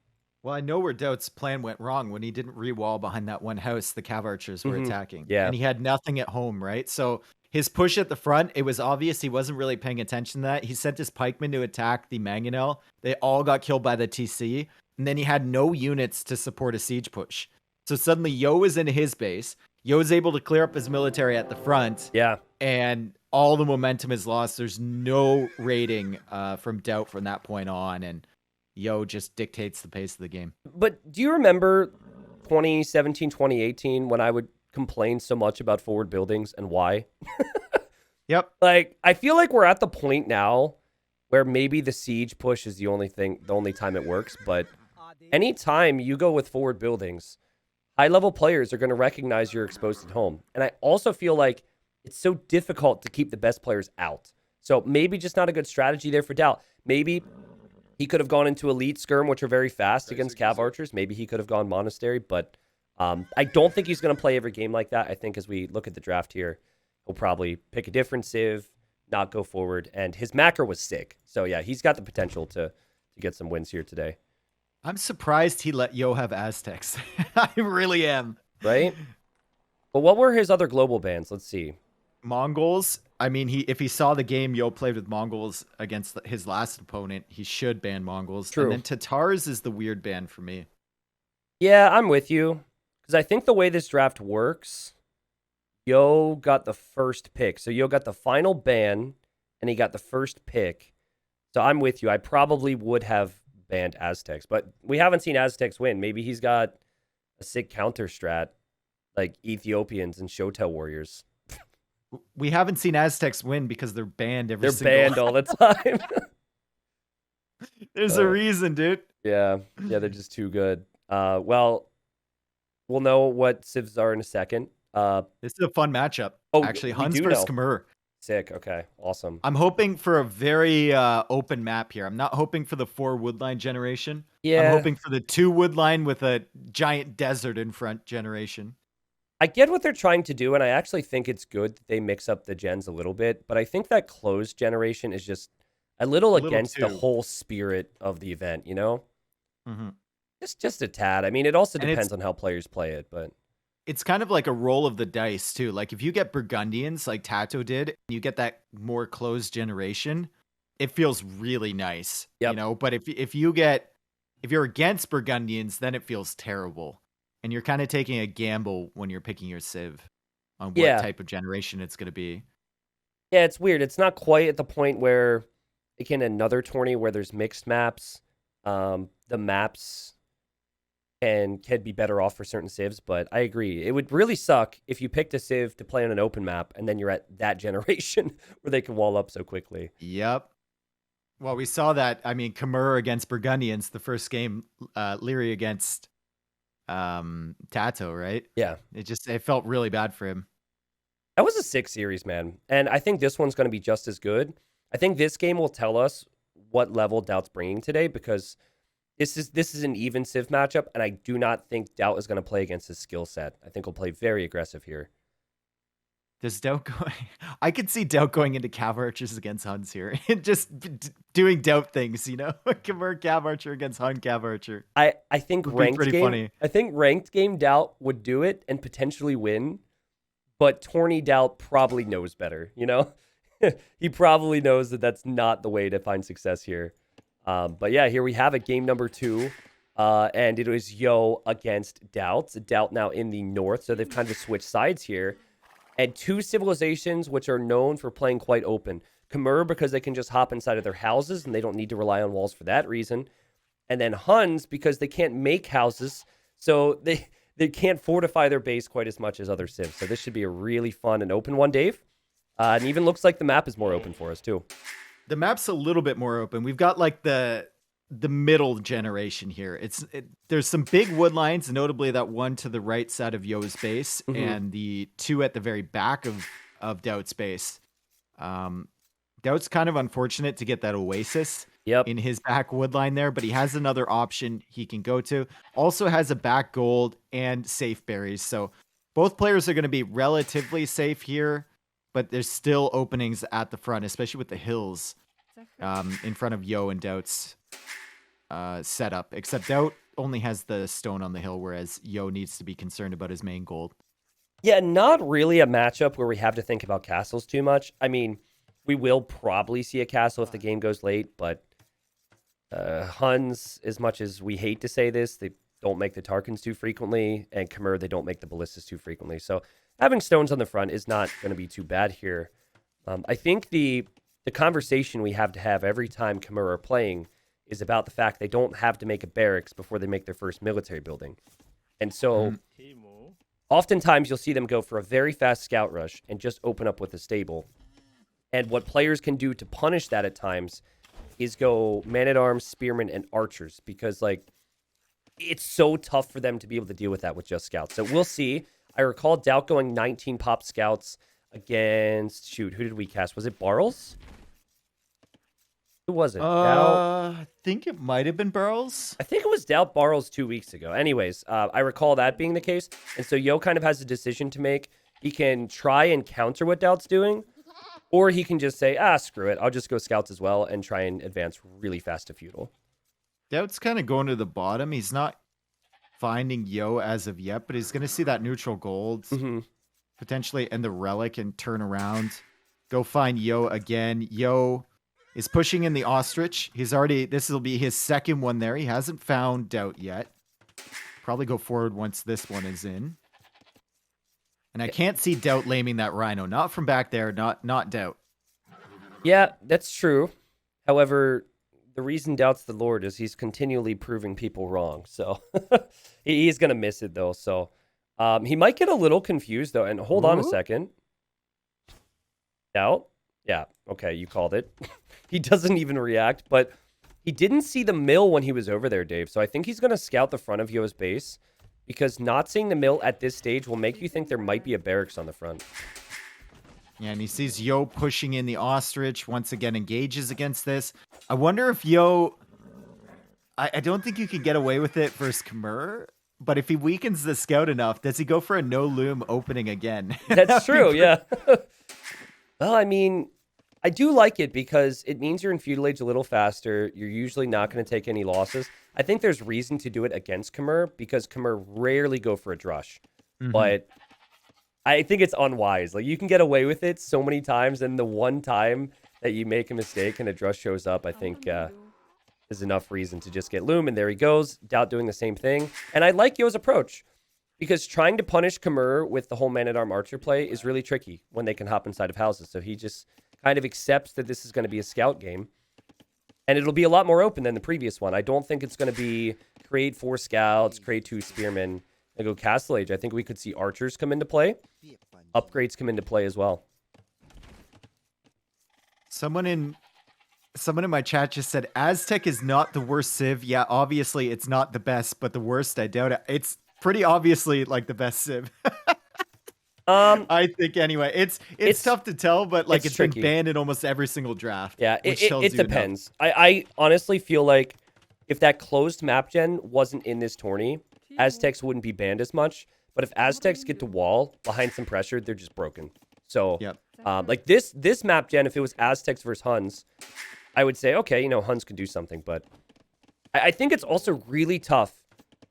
Well, I know where DauT's plan went wrong when he didn't re-wall behind that one house the Cav archers were attacking. Yeah. And he had nothing at home, right? So his push at the front, it was obvious he wasn't really paying attention to that. He sent his pikemen to attack the mangonel. They all got killed by the TC. And then he had no units to support a siege push. So suddenly Yo was in his base. Yo was able to clear up his military at the front. Yeah. And all the momentum is lost. There's no raiding from DauT from that point on. And Yo just dictates the pace of the game. But do you remember 2017, 2018 when I would complain so much about forward buildings and why? Yep. Like, I feel like we're at the point now where maybe the siege push is the only time it works. But anytime you go with forward buildings, high-level players are going to recognize you're exposed at home. And I also feel like it's so difficult to keep the best players out. So maybe just not a good strategy there for DauT. Maybe he could have gone into elite skirm, which are very fast against Cav archers. Maybe he could have gone monastery, but I don't think he's going to play every game like that. I think as we look at the draft here, he'll probably pick a different civ, not go forward, and his macro was sick. So yeah, he's got the potential to get some wins here today. I'm surprised he let Yo have Aztecs. I really am. Right? But what were his other global bans? Let's see. Mongols. I mean, if he saw the game Yo played with Mongols against his last opponent, he should ban Mongols. True. And then Tatars is the weird ban for me. Yeah, I'm with you. Because I think the way this draft works, Yo got the first pick. So Yo got the final ban, and he got the first pick. So I'm with you. I probably would have banned Aztecs, but we haven't seen Aztecs win. Maybe he's got a sick counter strat like Ethiopians and Shotel warriors. We haven't seen Aztecs win because they're banned They're banned all the time. There's a reason, dude. Yeah, they're just too good. Well, we'll know what civs are in a second. This is a fun matchup. Oh, actually, we Huns do versus know. Khmer. Sick. Okay, awesome. I'm hoping for a very open map here. I'm not hoping for the 4 woodline generation. Yeah. I'm hoping for the 2 woodline with a giant desert in front generation. I get what they're trying to do, and I actually think it's good that they mix up the gens a little bit, but I think that closed generation is just a little against the whole spirit of the event, you know? Mm-hmm. Just a tad. I mean, it also depends on how players play it, but it's kind of like a roll of the dice too. Like if you get Burgundians like Tato did, you get that more closed generation, it feels really nice. Yep. You know, but if you're against Burgundians, then it feels terrible. And you're kind of taking a gamble when you're picking your civ on what type of generation it's going to be. Yeah, it's weird. It's not quite at the point where, again, another tourney where there's mixed maps, the maps could be better off for certain civs, but I agree. It would really suck if you picked a civ to play on an open map and then you're at that generation where they can wall up so quickly. Yep. Well, we saw that. I mean, Khmer against Burgundians, the first game, Leary against Tato, right? Yeah. It felt really bad for him. That was a 6 series, man. And I think this one's going to be just as good. I think this game will tell us what level DauT's bringing today, because this is an even civ matchup, and I do not think DauT is going to play against his skill set. I think he'll play very aggressive here. Does DauT go? I could see DauT going into Cav archers against Huns here, and just doing DauT things, you know, Khmer Cav archer against Hun Cav archer. I think ranked game. Funny. I think ranked game DauT would do it and potentially win, but tourney DauT probably knows better. You know, he probably knows that that's not the way to find success here. But yeah, here we have it, game number 2. And it was Yo against DauT. DauT now in the north, so they've kind of switched sides here. And 2 civilizations which are known for playing quite open. Khmer, because they can just hop inside of their houses and they don't need to rely on walls for that reason. And then Huns, because they can't make houses, so they can't fortify their base quite as much as other civs. So this should be a really fun and open one, Dave. And even looks like the map is more open for us, too. The map's a little bit more open. We've got like the middle generation here. There's some big wood lines, notably that one to the right side of Yo's base, and the 2 at the very back of DauT's base. DauT's kind of unfortunate to get that Oasis Yep. in his back wood line there, but he has another option he can go to. Also has a back gold and safe berries. So both players are going to be relatively safe here, but there's still openings at the front, especially with the hills in front of Yo and DauT's setup. Except DauT only has the stone on the hill, whereas Yo needs to be concerned about his main gold. Yeah, not really a matchup where we have to think about castles too much. I mean, we will probably see a castle if the game goes late, but Huns, as much as we hate to say this, they don't make the Tarkans too frequently, and Khmer, they don't make the ballistas too frequently. So having stones on the front is not going to be too bad here. I think the conversation we have to have every time Khmer are playing is about the fact they don't have to make a barracks before they make their first military building. And so oftentimes you'll see them go for a very fast scout rush and just open up with a stable. And what players can do to punish that at times is go man-at-arms, spearmen, and archers, because like it's so tough for them to be able to deal with that with just scouts. So we'll see. I recall DauT going 19 pop scouts against, shoot, who did we cast? Was it Barles? Who was it? I think it might have been Barles. I think it was DauT Barles 2 weeks ago. Anyways, I recall that being the case. And so Yo kind of has a decision to make. He can try and counter what DauT's doing, or he can just say, screw it. I'll just go scouts as well and try and advance really fast to feudal. DauT's kind of going to the bottom. He's not finding Yo as of yet, but he's going to see that neutral gold potentially and the relic and turn around. Go find Yo again. Yo is pushing in the ostrich. He's already, this will be his second one there. He hasn't found DauT yet. Probably go forward once this one is in. And I can't see DauT laming that rhino. Not from back there, not DauT. Yeah, that's true. However, the reason DauT's the Lord is he's continually proving people wrong. So he's going to miss it, though. So he might get a little confused, though. And hold on a second. DauT? Yeah, okay, you called it. He doesn't even react, but he didn't see the mill when he was over there, Dave. So I think he's going to scout the front of Yo's base, because not seeing the mill at this stage will make you think there might be a barracks on the front. Yeah, and he sees Yo pushing in the ostrich. Once again, engages against this. I wonder if Yo... I don't think you can get away with it versus Khmer, but if he weakens the scout enough, does he go for a no-loom opening again? That's true, yeah. Well, I mean, I do like it because it means you're in feudal age a little faster. You're usually not going to take any losses. I think there's reason to do it against Khmer because Khmer rarely go for a drush. But I think it's unwise. Like, you can get away with it so many times, and the one time that you make a mistake and a drush shows up, I think is enough reason to just get loom. And there he goes, DauT doing the same thing. And I like Yo's approach, because trying to punish Khmer with the whole man-at-arm archer play is really tricky when they can hop inside of houses. So he just kind of accepts that this is going to be a scout game. And it'll be a lot more open than the previous one. I don't think it's going to be create 4 scouts, create 2 spearmen, and go castle age. I think we could see archers come into play. Upgrades come into play as well. Someone in my chat just said, Aztec is not the worst civ. Yeah, obviously it's not the best, but the worst, I doubt it. It's pretty obviously like the best civ. I think anyway. It's tough to tell, but like it's been banned in almost every single draft. Yeah, it depends. I honestly feel like if that closed map gen wasn't in this tourney, Aztecs wouldn't be banned as much. But if Aztecs get to wall behind some pressure, they're just broken. So like this map gen, if it was Aztecs versus Huns, I would say, okay, you know, Huns could do something. But I think it's also really tough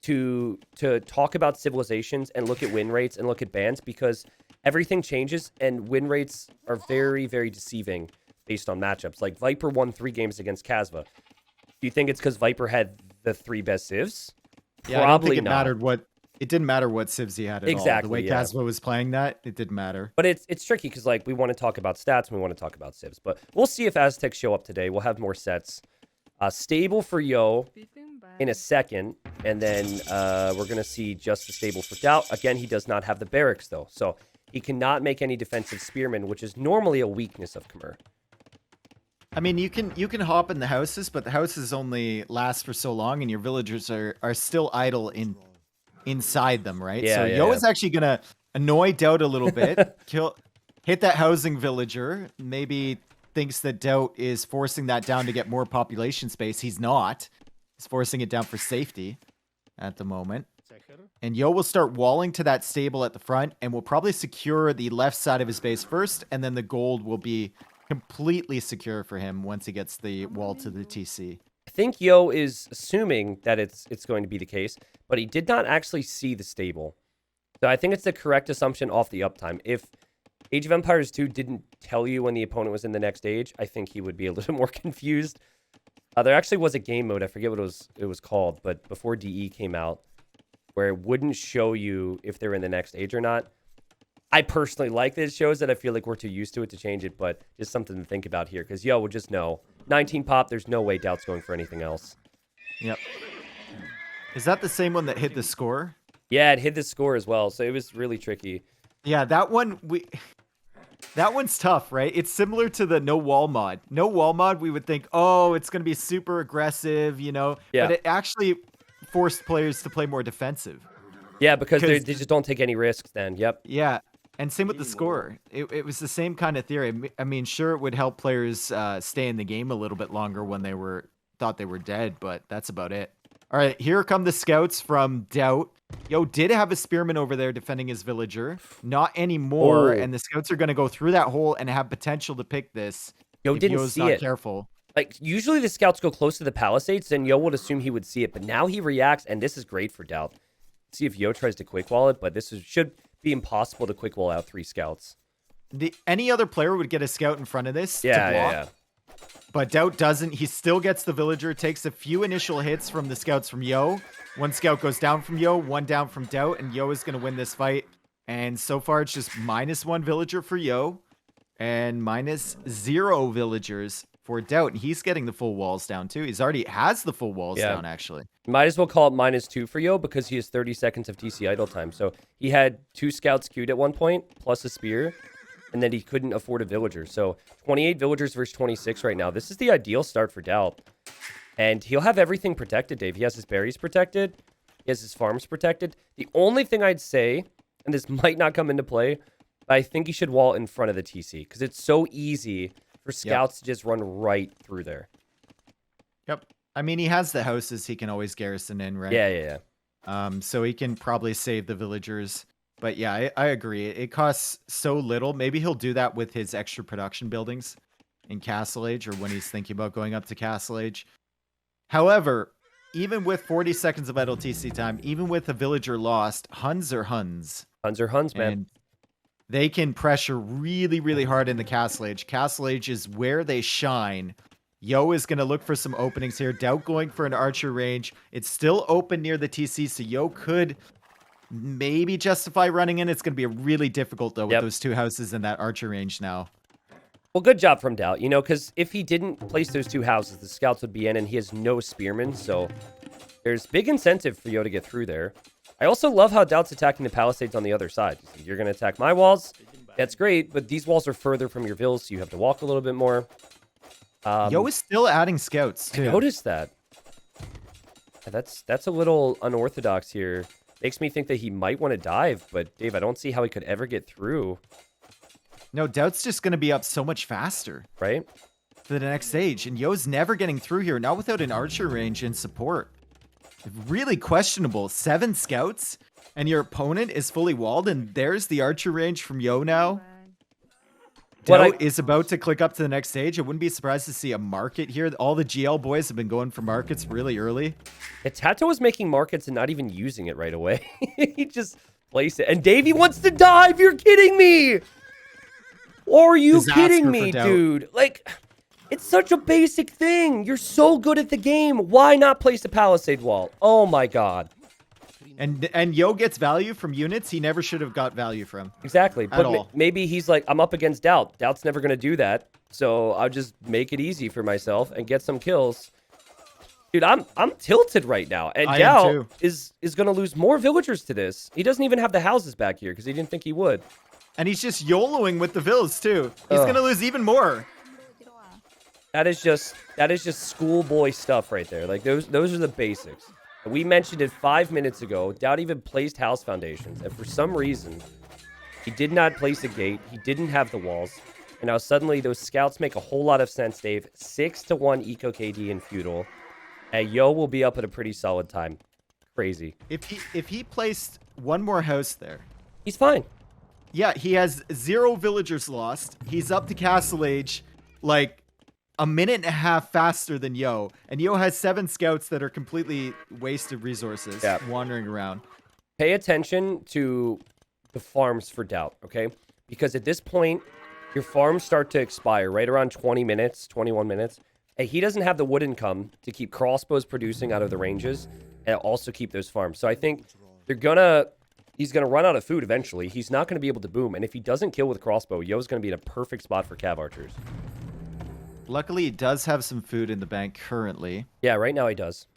to talk about civilizations and look at win rates and look at bans, because everything changes and win rates are very, very deceiving based on matchups. Like Viper won 3 games against Casva. Do you think it's because Viper had the 3 best civs? Yeah, Probably I don't think it didn't matter what civs he had at all. The way Casva was playing that, it didn't matter. But it's tricky because like we want to talk about stats and we want to talk about civs. But we'll see if Aztecs show up today. We'll have more sets. Stable for Yo in a second, and then we're going to see just the stable for DauT. Again, he does not have the barracks, though, so he cannot make any defensive spearmen, which is normally a weakness of Khmer. I mean, you can hop in the houses, but the houses only last for so long, and your villagers are still idle inside them, right? Yeah, so Yo is actually going to annoy DauT a little bit, hit that housing villager, maybe thinks that DauT is forcing that down to get more population space. He's not. He's forcing it down for safety at the moment. And Yo will start walling to that stable at the front and will probably secure the left side of his base first, and then the gold will be completely secure for him once he gets the wall to the TC. I think Yo is assuming that it's going to be the case, but he did not actually see the stable. So I think it's the correct assumption off the uptime. If Age of Empires 2 didn't tell you when the opponent was in the next age, I think he would be a little more confused. There actually was a game mode, I forget what it was called, but before DE came out, where it wouldn't show you if they're in the next age or not. I personally like that it shows that. I feel like we're too used to it to change it, but just something to think about here, because Yo will just know. 19 pop, there's no way DauT's going for anything else. Yep. Is that the same one that hit the score? Yeah, it hit the score as well, so it was really tricky. Yeah, that one, that one's tough, right? It's similar to the no wall mod. No wall mod, we would think, oh, it's going to be super aggressive, you know? Yeah. But it actually forced players to play more defensive. Yeah, because they just don't take any risks then. Yep. Yeah. And same with the score. It was the same kind of theory. I mean, sure, it would help players stay in the game a little bit longer when they thought they were dead, but that's about it. All right, here come the scouts from DauT. Yo did have a spearman over there defending his villager. Not anymore, and the scouts are going to go through that hole and have potential to pick this. Yo if didn't Yo's see not it. Careful. Like, usually the scouts go close to the palisades, and Yo would assume he would see it, but now he reacts, and this is great for DauT. See if Yo tries to quick wall it, but should be impossible to quick wall out 3 scouts. Any other player would get a scout in front of this to block. Yeah. But DauT doesn't. He still gets the villager, takes a few initial hits from the scouts from Yo. One scout goes down from Yo, one down from DauT, and Yo is going to win this fight. And so far, it's just -1 villager for Yo and -0 villagers for DauT. And he's getting the full walls down, too. He's already has the full walls down, actually. Might as well call it -2 for Yo because he has 30 seconds of TC idle time. So he had 2 scouts queued at one point, plus a spear, and then he couldn't afford a villager. So 28 villagers versus 26 right now. This is the ideal start for DauT. And he'll have everything protected, Dave. He has his berries protected. He has his farms protected. The only thing I'd say, and this might not come into play, but I think he should wall in front of the TC because it's so easy for scouts to just run right through there. Yep. I mean, he has the houses he can always garrison in, right? Yeah. So he can probably save the villagers. But yeah, I agree. It costs so little. Maybe he'll do that with his extra production buildings in Castle Age or when he's thinking about going up to Castle Age. However, even with 40 seconds of idle TC time, even with a villager lost, Huns are Huns. Huns are Huns, man. And they can pressure really, really hard in the Castle Age. Castle Age is where they shine. Yo is going to look for some openings here. DauT going for an archer range. It's still open near the TC, so Yo could maybe justify running in. It's going to be really difficult, though, with those 2 houses and that archer range now. Well, good job from DauT, you know, because if he didn't place those 2 houses, the scouts would be in, and he has no spearmen, so there's big incentive for Yo to get through there. I also love how DauT's attacking the palisades on the other side. You're going to attack my walls. That's great, but these walls are further from your vills, so you have to walk a little bit more. Yo is still adding scouts, too. I noticed that. Yeah, that's a little unorthodox here. Makes me think that he might want to dive, but Dave, I don't see how he could ever get through. No, DauT's just going to be up so much faster. Right? For the next stage. And Yo's never getting through here, not without an archer range in support. Really questionable. 7 scouts, and your opponent is fully walled, and there's the archer range from Yo now. DauT is about to click up to the next stage. I wouldn't be surprised to see a market here. All the GL boys have been going for markets really early. Yeah, Tato was making markets and not even using it right away. He just placed it. And Davey wants to dive. You're kidding me. Are you kidding me, dude? Like, it's such a basic thing. You're so good at the game. Why not place a palisade wall? Oh, my God. And Yo gets value from units he never should have got value from. Exactly. But maybe he's like, I'm up against DauT. DauT's never going to do that. So I'll just make it easy for myself and get some kills. Dude, I'm tilted right now. And DauT is going to lose more villagers to this. He doesn't even have the houses back here because he didn't think he would. And he's just YOLOing with the vills, too. He's going to lose even more. That is just schoolboy stuff right there. Like, those are the basics. We mentioned it 5 minutes ago. DauT even placed house foundations. And for some reason, he did not place a gate. He didn't have the walls. And now suddenly those scouts make a whole lot of sense, Dave. 6-1 Eco KD and Feudal. And Yo will be up at a pretty solid time. Crazy. If he placed one more house there, He's fine. yeah, he has 0 villagers lost. He's up to Castle Age like a minute and a half faster than Yo. And Yo has 7 scouts that are completely wasted resources wandering around. Pay attention to the farms for DauT, okay? Because at this point, your farms start to expire right around 20 minutes, 21 minutes. And he doesn't have the wood income to keep crossbows producing out of the ranges and also keep those farms. So I think he's gonna run out of food eventually. He's not gonna be able to boom. And if he doesn't kill with crossbow, Yo's gonna be in a perfect spot for cav archers. Luckily, he does have some food in the bank currently. Yeah, right now he does.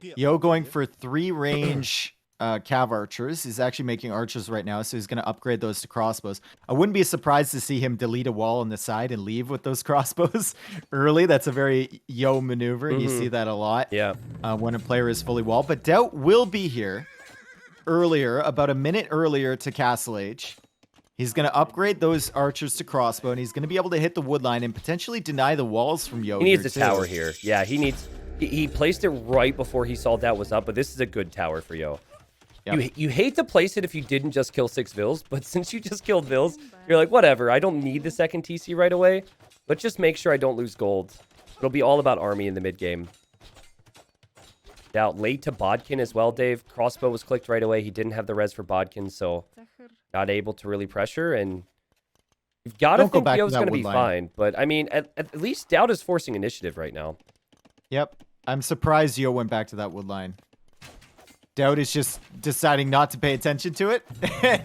Yo going for 3 range cav archers. He's actually making archers right now, so he's going to upgrade those to crossbows. I wouldn't be surprised to see him delete a wall on the side and leave with those crossbows early. That's a very Yo maneuver, and you see that a lot when a player is fully walled. But DauT will be here earlier, about a minute earlier to Castle Age. He's going to upgrade those archers to crossbow, and he's going to be able to hit the wood line and potentially deny the walls from Yo. He needs a tower here. Yeah, he needs... He placed it right before he saw DauT was up, but this is a good tower for Yo. Yep. You hate to place it if you didn't just kill 6 vills, but since you just killed vills, you're like, whatever, I don't need the second TC right away. Let's just make sure I don't lose gold. It'll be all about army in the mid game. DauT late to Bodkin as well, Dave. Crossbow was clicked right away. He didn't have the res for Bodkin, so not able to really pressure. And you've got to think Yo's going to be fine. But, I mean, at least DauT is forcing initiative right now. Yep. I'm surprised Yo went back to that wood line. DauT is just deciding not to pay attention to it.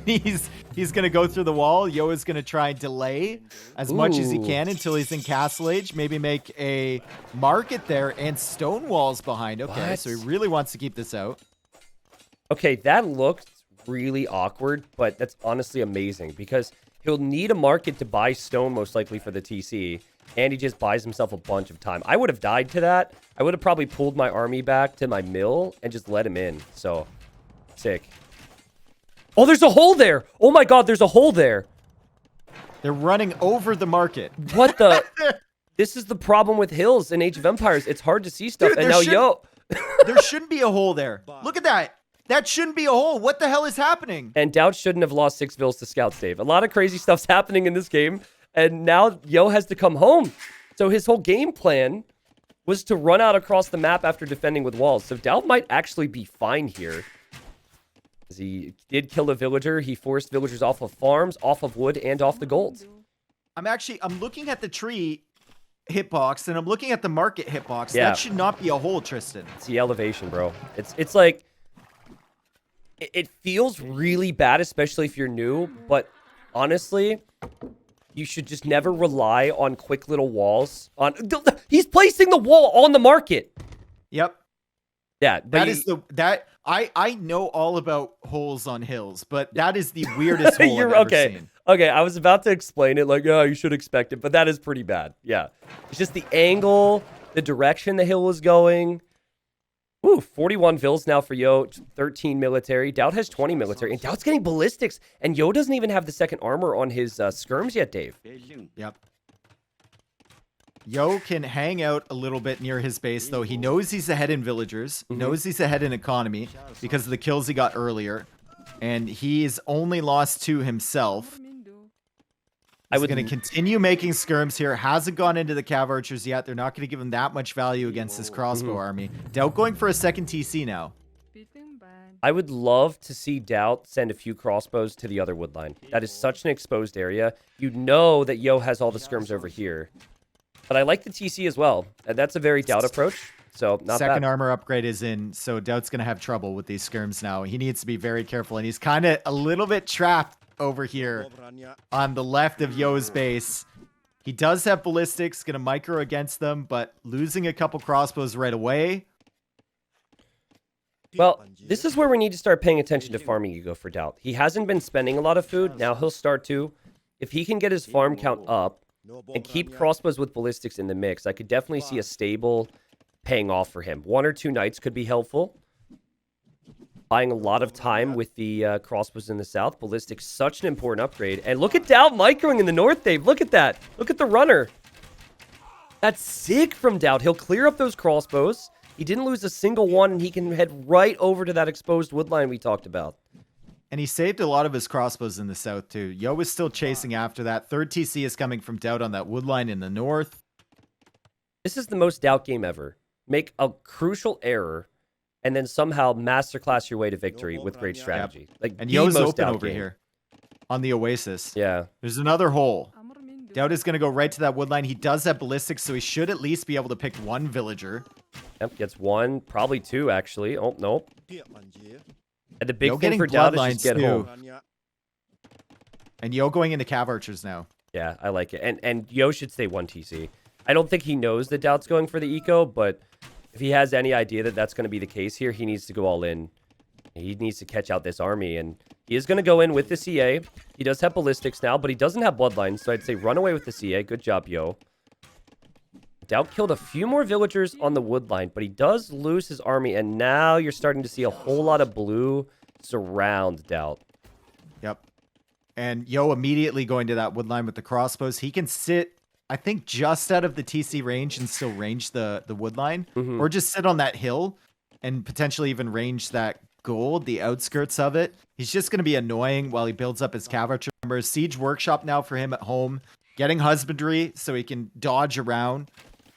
he's going to go through the wall. Yo is going to try and delay as much as he can until he's in Castle Age. Maybe make a market there and stone walls behind. Okay, so he really wants to keep this out. Okay, that looked really awkward, but that's honestly amazing because he'll need a market to buy stone most likely for the TC. And he just buys himself a bunch of time. I would have died to that. I would have probably pulled my army back to my mill and just let him in. So, sick. Oh, there's a hole there. Oh my god, there's a hole there. They're running over the market. What the? This is the problem with hills in Age of Empires. It's hard to see stuff. Dude, and now, Yo. There shouldn't be a hole there. Look at that. That shouldn't be a hole. What the hell is happening? And DauT shouldn't have lost 6 vills to Scouts, Dave. A lot of crazy stuff's happening in this game. And now Yo has to come home. So his whole game plan was to run out across the map after defending with walls. So DauT might actually be fine here. As he did kill a villager. He forced villagers off of farms, off of wood, and off the gold. I'm looking at the tree hitbox, and I'm looking at the market hitbox. Yeah. That should not be a hole, Tristan. It's the elevation, bro. It's like... It feels really bad, especially if you're new. But honestly... You should just never rely on quick little walls. He's placing the wall on the market. Yep. Yeah, I know all about holes on hills, but that is the weirdest hole I've ever seen. Okay, I was about to explain it like, oh, you should expect it, but that is pretty bad. Yeah. It's just the angle, the direction the hill was going. Ooh, 41 vills now for Yo, 13 military. DauT has 20 military, and DauT's getting ballistics, and Yo doesn't even have the second armor on his skirms yet, Dave. Yep. Yo can hang out a little bit near his base, though. He knows he's ahead in villagers. He knows he's ahead in economy because of the kills he got earlier, and he's only lost 2 himself. He's going to continue making skirms here. Hasn't gone into the cav archers yet. They're not going to give him that much value against this crossbow army. DauT going for a second TC now. I would love to see DauT send a few crossbows to the other wood line. That is such an exposed area. You know that Yo has all the skirms over here. But I like the TC as well. And that's a very DauT approach. So not Second bad. armor upgrade is in, so DauT's going to have trouble with these skirms now. He needs to be very careful, and he's kind of a little bit trapped over here on the left of Yo's base. He does have ballistics, going to micro against them, but losing a couple crossbows right away. Well, this is where we need to start paying attention to farming ego for DauT. He hasn't been spending a lot of food. Now he'll start to. If he can get his farm count up and keep crossbows with ballistics in the mix, I could definitely see a stable paying off for him. 1 or 2 knights could be helpful. buying a lot of time with the crossbows in the south. Ballistic's such an important upgrade. And look at DauT microing in the north, Dave. Look at that. Look at the runner. That's sick from DauT. He'll clear up those crossbows. He didn't lose a single one, and he can head right over to that exposed wood line we talked about. And he saved a lot of his crossbows in the south, too. Yo is still chasing after that. Third TC is coming from DauT on that wood line in the north. This is the most DauT game ever. Make a crucial error, and then somehow masterclass your way to victory with great strategy. Yep. Like, And the Yo's most open DauT over game. here on the Oasis. Yeah. There's another hole. DauT is going to go right to that wood line. He does have ballistics, so he should at least be able to pick one villager. Yep, gets one, probably two, actually. Oh, nope. And the big Yo thing getting for DauT is bloodlines just get too. home. And Yo going into Cav Archers now. Yeah, I like it. And Yo should stay 1 TC. I don't think he knows that DauT's going for the eco, but if he has any idea that that's going to be the case here, he needs to go all in. He needs to catch out this army, and he is going to go in with the CA. He does have ballistics now, but he doesn't have bloodlines, so I'd say run away with the CA. Good job, Yo. DauT killed a few more villagers on the wood line, but he does lose his army, and now you're starting to see a whole lot of blue surround DauT. Yep. And Yo immediately going to that wood line with the crossbows. He can sit, I think, just out of the TC range and still range the wood line. Or just sit on that hill and potentially even range that gold, the outskirts of it. He's just going to be annoying while he builds up his Cavalry numbers. Siege Workshop now for him at home. Getting Husbandry so he can dodge around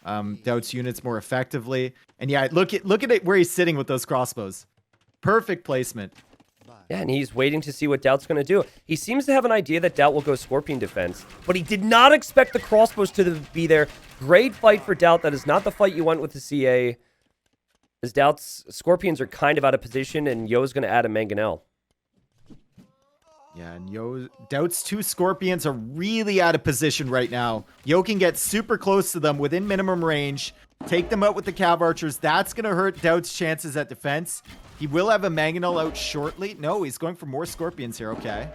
DauT's units more effectively. And yeah, look at it where he's sitting with those crossbows. Perfect placement. Yeah, and he's waiting to see what DauT's going to do. He seems to have an idea that DauT will go Scorpion defense, but he did not expect the crossbows to be there. Great fight for DauT. That is not the fight you want with the CA. As DauT's Scorpions are kind of out of position, and Yo's going to add a Mangonel. Yeah, and DauT's 2 Scorpions are really out of position right now. Yo can get super close to them within minimum range, take them out with the Cav Archers. That's going to hurt DauT's chances at defense. He will have a Mangonel out shortly. No, he's going for more Scorpions here. Okay.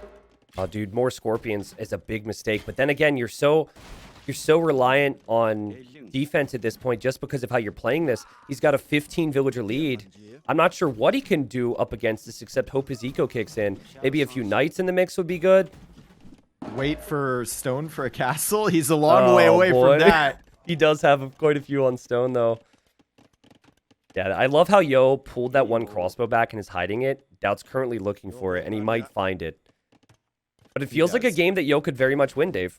Oh, dude, more Scorpions is a big mistake. But then again, you're so reliant on defense at this point just because of how you're playing this. He's got a 15 villager lead. I'm not sure what he can do up against this except hope his eco kicks in. Maybe a few knights in the mix would be good. Wait for stone for a castle. He's a long way away from that. He does have quite a few on stone, though. Yeah, I love how Yo pulled that one crossbow back and is hiding it. DauT's currently looking for it, and he might find it. But it feels like a game that Yo could very much win, Dave.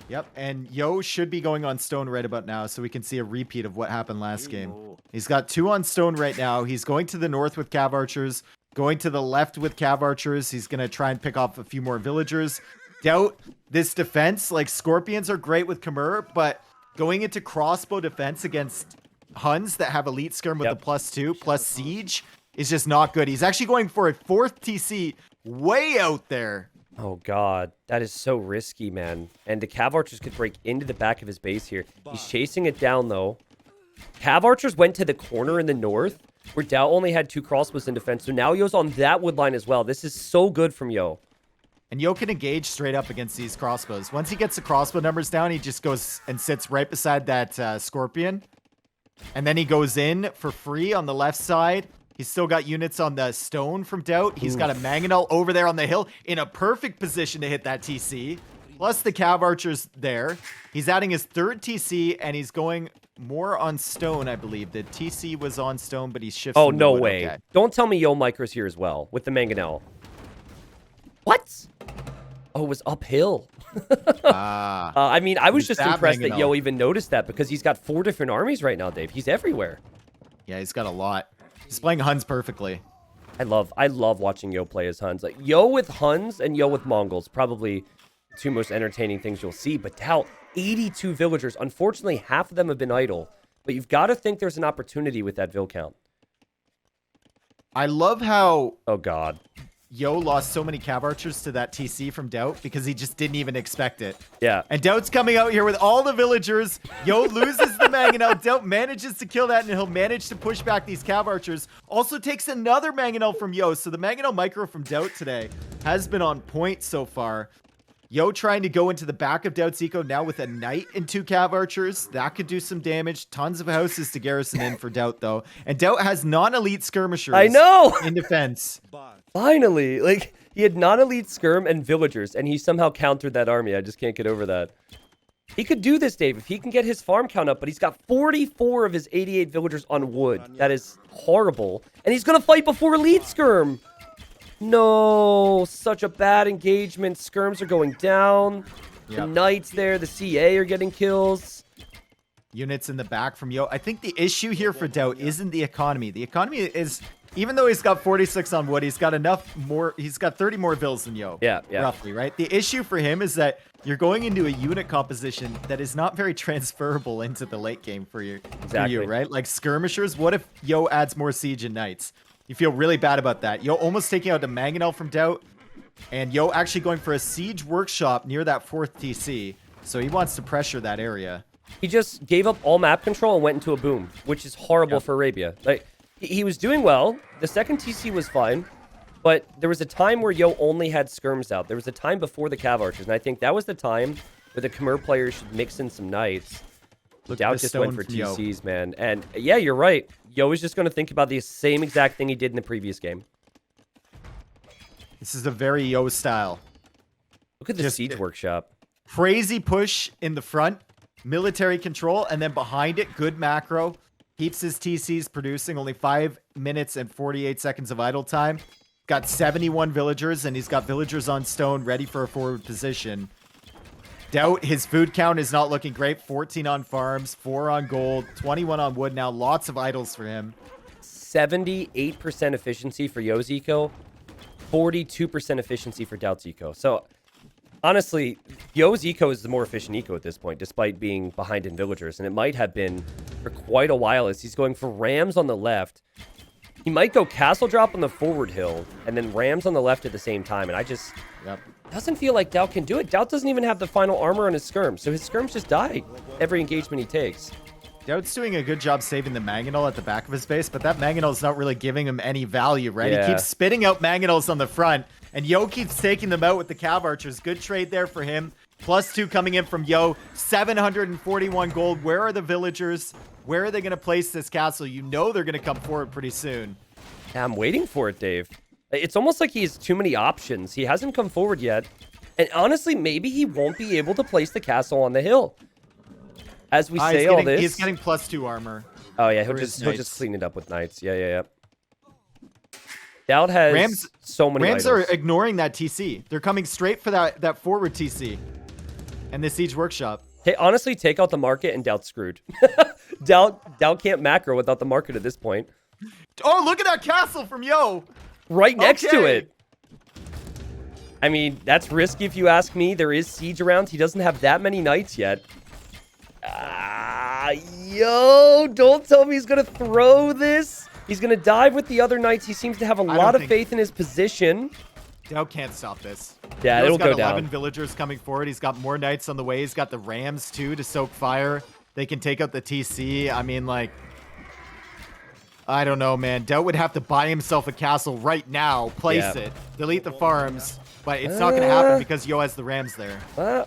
Yep, and Yo should be going on stone right about now, so we can see a repeat of what happened last game. He's got 2 on stone right now. He's going to the north with Cav Archers, going to the left with Cav Archers. He's going to try and pick off a few more villagers. DauT, this defense, like Scorpions are great with Khmer, but going into crossbow defense against Huns that have elite skirm with the +2 plus siege is just not good. He's actually going for a 4th TC way out there. Oh, God. That is so risky, man. And the Cav Archers could break into the back of his base here. He's chasing it down, though. Cav Archers went to the corner in the north, where DauT only had 2 crossbows in defense. So now Yo's on that wood line as well. This is so good from Yo. And Yo can engage straight up against these crossbows. Once he gets the crossbow numbers down, he just goes and sits right beside that Scorpion. And then he goes in for free on the left side. He's still got units on the stone from DauT. He's got a Mangonel over there on the hill in a perfect position to hit that TC. Plus the Cav Archers there. He's adding his 3rd TC, and he's going more on stone, I believe. The TC was on stone, but he's shifting. Oh, no way. Okay. Don't tell me Yo Micro's here as well with the Mangonel. What? Oh, it was uphill. I mean, I was just impressed that Yo even noticed that because he's got 4 different armies right now, Dave. He's everywhere. Yeah, he's got a lot. He's playing Huns perfectly. I love watching Yo play as Huns. Like Yo with Huns and Yo with Mongols, probably 2 most entertaining things you'll see. But DauT, 82 villagers. Unfortunately, half of them have been idle. But you've got to think there's an opportunity with that vill count. I love how... Oh, God. Yo lost so many Cav Archers to that TC from DauT because he just didn't even expect it. Yeah. And DauT's coming out here with all the villagers. Yo loses the Mangonel. DauT manages to kill that, and he'll manage to push back these Cav Archers. Also takes another Mangonel from Yo. So the Mangonel micro from DauT today has been on point so far. Yo trying to go into the back of DauT's eco now with a knight and 2 cav archers. That could do some damage. Tons of houses to garrison in for DauT, though. And DauT has non-elite skirmishers I know! in defense. Finally! Like, he had non-elite skirm and villagers, and he somehow countered that army. I just can't get over that. He could do this, Dave, if he can get his farm count up, but he's got 44 of his 88 villagers on wood. That is horrible. And he's going to fight before elite skirm. No, such a bad engagement. Skirms are going down. The knights there, the CA are getting kills. Units in the back from Yo. I think the issue here for DauT isn't the economy. The economy is, even though he's got 46 on wood, he's got enough more, he's got 30 more vills than Yo. Yeah. Roughly, right? The issue for him is that you're going into a unit composition that is not very transferable into the late game for you, right? Like skirmishers, what if Yo adds more siege and knights? You feel really bad about that. Yo almost taking out the Mangonel from DauT, and Yo actually going for a siege workshop near that 4th TC. So he wants to pressure that area. He just gave up all map control and went into a boom, which is horrible for Arabia. Like, he was doing well. The 2nd TC was fine, but there was a time where Yo only had skirms out. There was a time before the cav archers, and I think that was the time where the Khmer players should mix in some knights. DauT just went for TCs, man. And yeah, you're right. Yo is just going to think about the same exact thing he did in the previous game. This is a very Yo style. Look at the siege workshop. Crazy push in the front, military control, and then behind it, good macro. Keeps his TCs producing, only 5 minutes and 48 seconds of idle time. Got 71 villagers, and he's got villagers on stone ready for a forward position. DauT, his food count is not looking great. 14 on farms, 4 on gold, 21 on wood now. Lots of idols for him. 78% efficiency for Yo's eco, 42% efficiency for DauT's eco. So, honestly, Yo's eco is the more efficient eco at this point, despite being behind in villagers. And it might have been for quite a while as he's going for rams on the left. He might go castle drop on the forward hill and then rams on the left at the same time. And I just... Doesn't feel like DauT can do it. DauT doesn't even have the final armor on his skirms, so his skirms just die every engagement he takes. DauT's doing a good job saving the Mangonel at the back of his base, but that Mangonel's not really giving him any value, right? Yeah. He keeps spitting out Mangonels on the front, and Yo keeps taking them out with the cav archers. Good trade there for him. +2 coming in from Yo. 741 gold. Where are the villagers? Where are they going to place this castle? You know they're going to come forward pretty soon. Yeah, I'm waiting for it, Dave. It's almost like he has too many options. He hasn't come forward yet. And honestly, maybe he won't be able to place the castle on the hill. As we say all this... He's getting +2 armor. Oh, yeah, he'll just clean it up with knights. Yeah. DauT has so many Rams idols. are ignoring that TC. They're coming straight for that forward TC. And the siege workshop. Hey, honestly, take out the market and DauT's screwed. DauT can't macro without the market at this point. Oh, look at that castle from Yo! Right next to it. I mean, that's risky if you ask me. There is siege around. He doesn't have that many knights yet. Yo, don't tell me he's going to throw this. He's going to dive with the other knights. He seems to have a lot of faith in his position. DauT can't stop this. Yeah, it'll go down. 11 villagers coming forward. He's got more knights on the way. He's got the rams, too, to soak fire. They can take out the TC. I mean, like... I don't know, man. DauT would have to buy himself a castle right now, place it, delete the farms, but it's not going to happen because Yo has the rams there.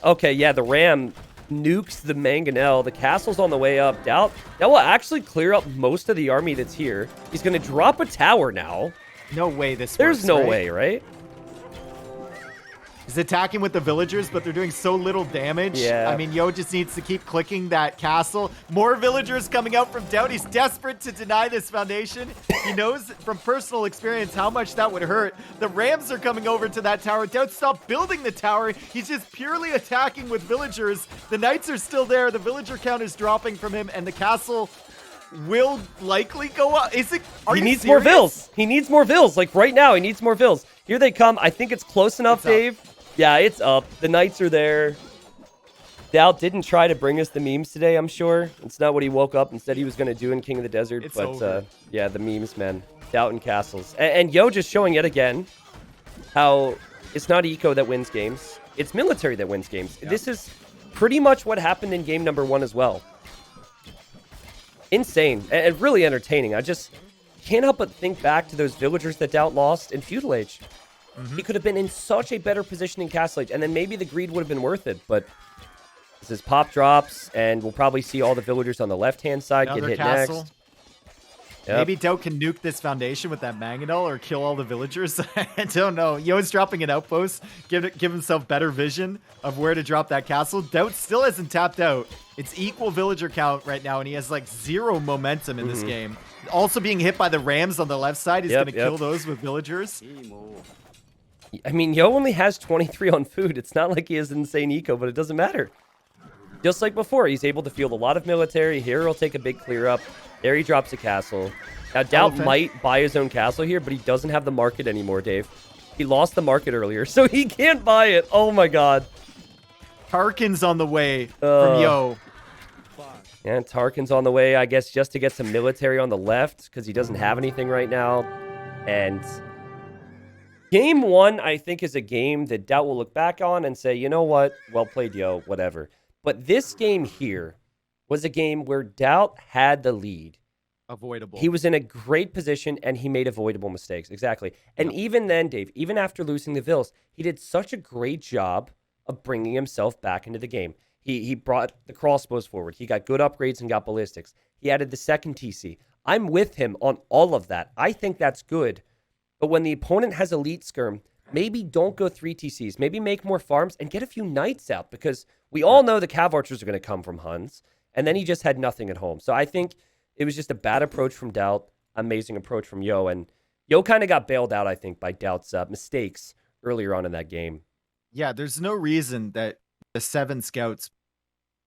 Okay, yeah, the ram nukes the Mangonel. The castle's on the way up. DauT will actually clear up most of the army that's here. He's going to drop a tower now. No way this There's works, no right? way, right? He's attacking with the villagers, but they're doing so little damage. Yeah. I mean, Yo just needs to keep clicking that castle. More villagers coming out from DauT. He's desperate to deny this foundation. He knows from personal experience how much that would hurt. The rams are coming over to that tower. DauT stopped building the tower. He's just purely attacking with villagers. The knights are still there. The villager count is dropping from him, and the castle will likely go up. He needs more vills. He needs more vills. Like right now, he needs more vills. Here they come. I think it's close enough, Dave. Yeah, it's up. The knights are there. DauT didn't try to bring us the memes today, I'm sure. It's not what he woke up and said he was going to do in King of the Desert. But yeah, the memes, man. DauT and castles. And Yo just showing yet again how it's not eco that wins games. It's military that wins games. Yeah. This is pretty much what happened in game number 1 as well. Insane and really entertaining. I just can't help but think back to those villagers that DauT lost in Feudal Age. He could have been in such a better position in Castle Age, and then maybe the greed would have been worth it. But this is pop drops, and we'll probably see all the villagers on the left-hand side Another get hit castle. next. Yep. Maybe DauT can nuke this foundation with that Mangonel or kill all the villagers. I don't know. Yo's dropping an outpost, give himself better vision of where to drop that castle. DauT still hasn't tapped out. It's equal villager count right now, and he has like 0 momentum in this game. Also being hit by the Rams on the left side. He's going to kill those with villagers. I mean, Yo only has 23 on food. It's not like he has insane eco, but it doesn't matter. Just like before, he's able to field a lot of military. Here he'll take a big clear up. There he drops a castle. Now, DauT might buy his own castle here, but he doesn't have the market anymore, Dave. He lost the market earlier, so he can't buy it. Oh, my God. Tarkin's on the way from Yo. And Tarkin's on the way, I guess, just to get some military on the left, because he doesn't have anything right now. And game 1, I think, is a game that DauT will look back on and say, you know what? Well played, Yo, whatever. But this game here was a game where DauT had the lead. Avoidable. He was in a great position, and he made avoidable mistakes. Exactly. And even then, Dave, even after losing the Vills, he did such a great job of bringing himself back into the game. He brought the crossbows forward. He got good upgrades and got ballistics. He added the second TC. I'm with him on all of that. I think that's good. But when the opponent has elite skirm, maybe don't go 3 TCs. Maybe make more farms and get a few knights out, because we all know the Cav Archers are going to come from Huns. And then he just had nothing at home. So I think it was just a bad approach from DauT, amazing approach from Yo. And Yo kind of got bailed out, I think, by DauT's mistakes earlier on in that game. Yeah, there's no reason that the 7 scouts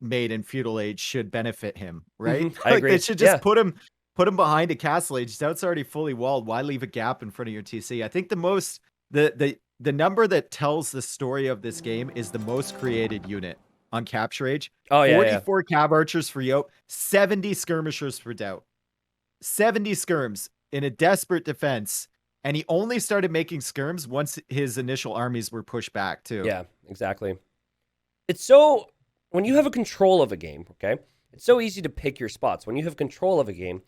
made in Feudal Age should benefit him, right? I agree. They should just put him behind a Castle Age. DauT's already fully walled. Why leave a gap in front of your TC? I think the number that tells the story of this game is the most created unit on Capture Age. Oh, yeah. 44 Cav Archers for Yo, 70 skirmishers for DauT. 70 skirms in a desperate defense. And he only started making skirms once his initial armies were pushed back, too. Yeah, exactly. It's so, when you have a control of a game, okay, it's so easy to pick your spots. When you have control of a game,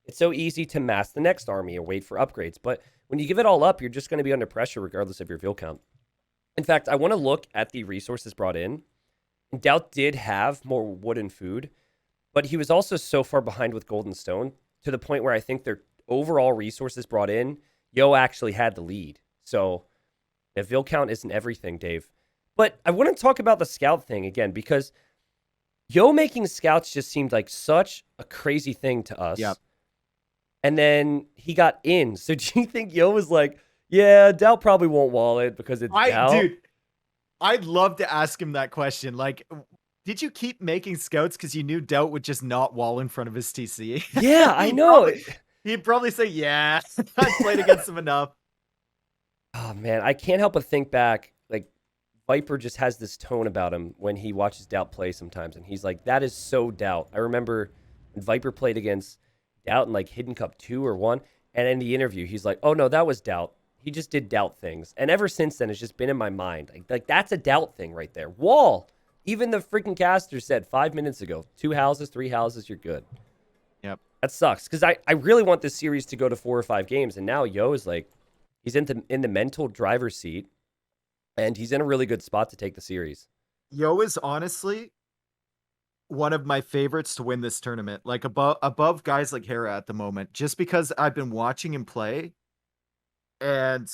it's so easy to mass the next army or wait for upgrades. But when you give it all up, you're just going to be under pressure regardless of your Vil count. In fact, I want to look at the resources brought in. DauT did have more wood and food, but he was also so far behind with gold and stone to the point where I think their overall resources brought in, Yo actually had the lead. So the Vil count isn't everything, Dave. But I want to talk about the scout thing again, because Yo making scouts just seemed like such a crazy thing to us. Yep. And then he got in. So do you think Yo was like, yeah, DauT probably won't wall it because it's DauT? Dude, I'd love to ask him that question. Like, did you keep making scouts because you knew DauT would just not wall in front of his TC? Yeah, I know. He'd probably say, yeah, I played against him enough. Oh, man, I can't help but think back. Like, Viper just has this tone about him when he watches DauT play sometimes. And he's like, that is so DauT. I remember when Viper played against DauT in like Hidden Cup 2 or 1. And in the interview, he's like, oh, no, that was DauT. He just did DauT things. And ever since then, it's just been in my mind. Like that's a DauT thing right there. Wall. Even the freaking caster said 5 minutes ago, 2 houses, 3 houses, you're good. Yep. That sucks. Because I really want this series to go to 4 or 5 games. And now Yo is like, he's in the mental driver's seat. And he's in a really good spot to take the series. Yo is honestly one of my favorites to win this tournament. Like above guys like Hera at the moment. Just because I've been watching him play. And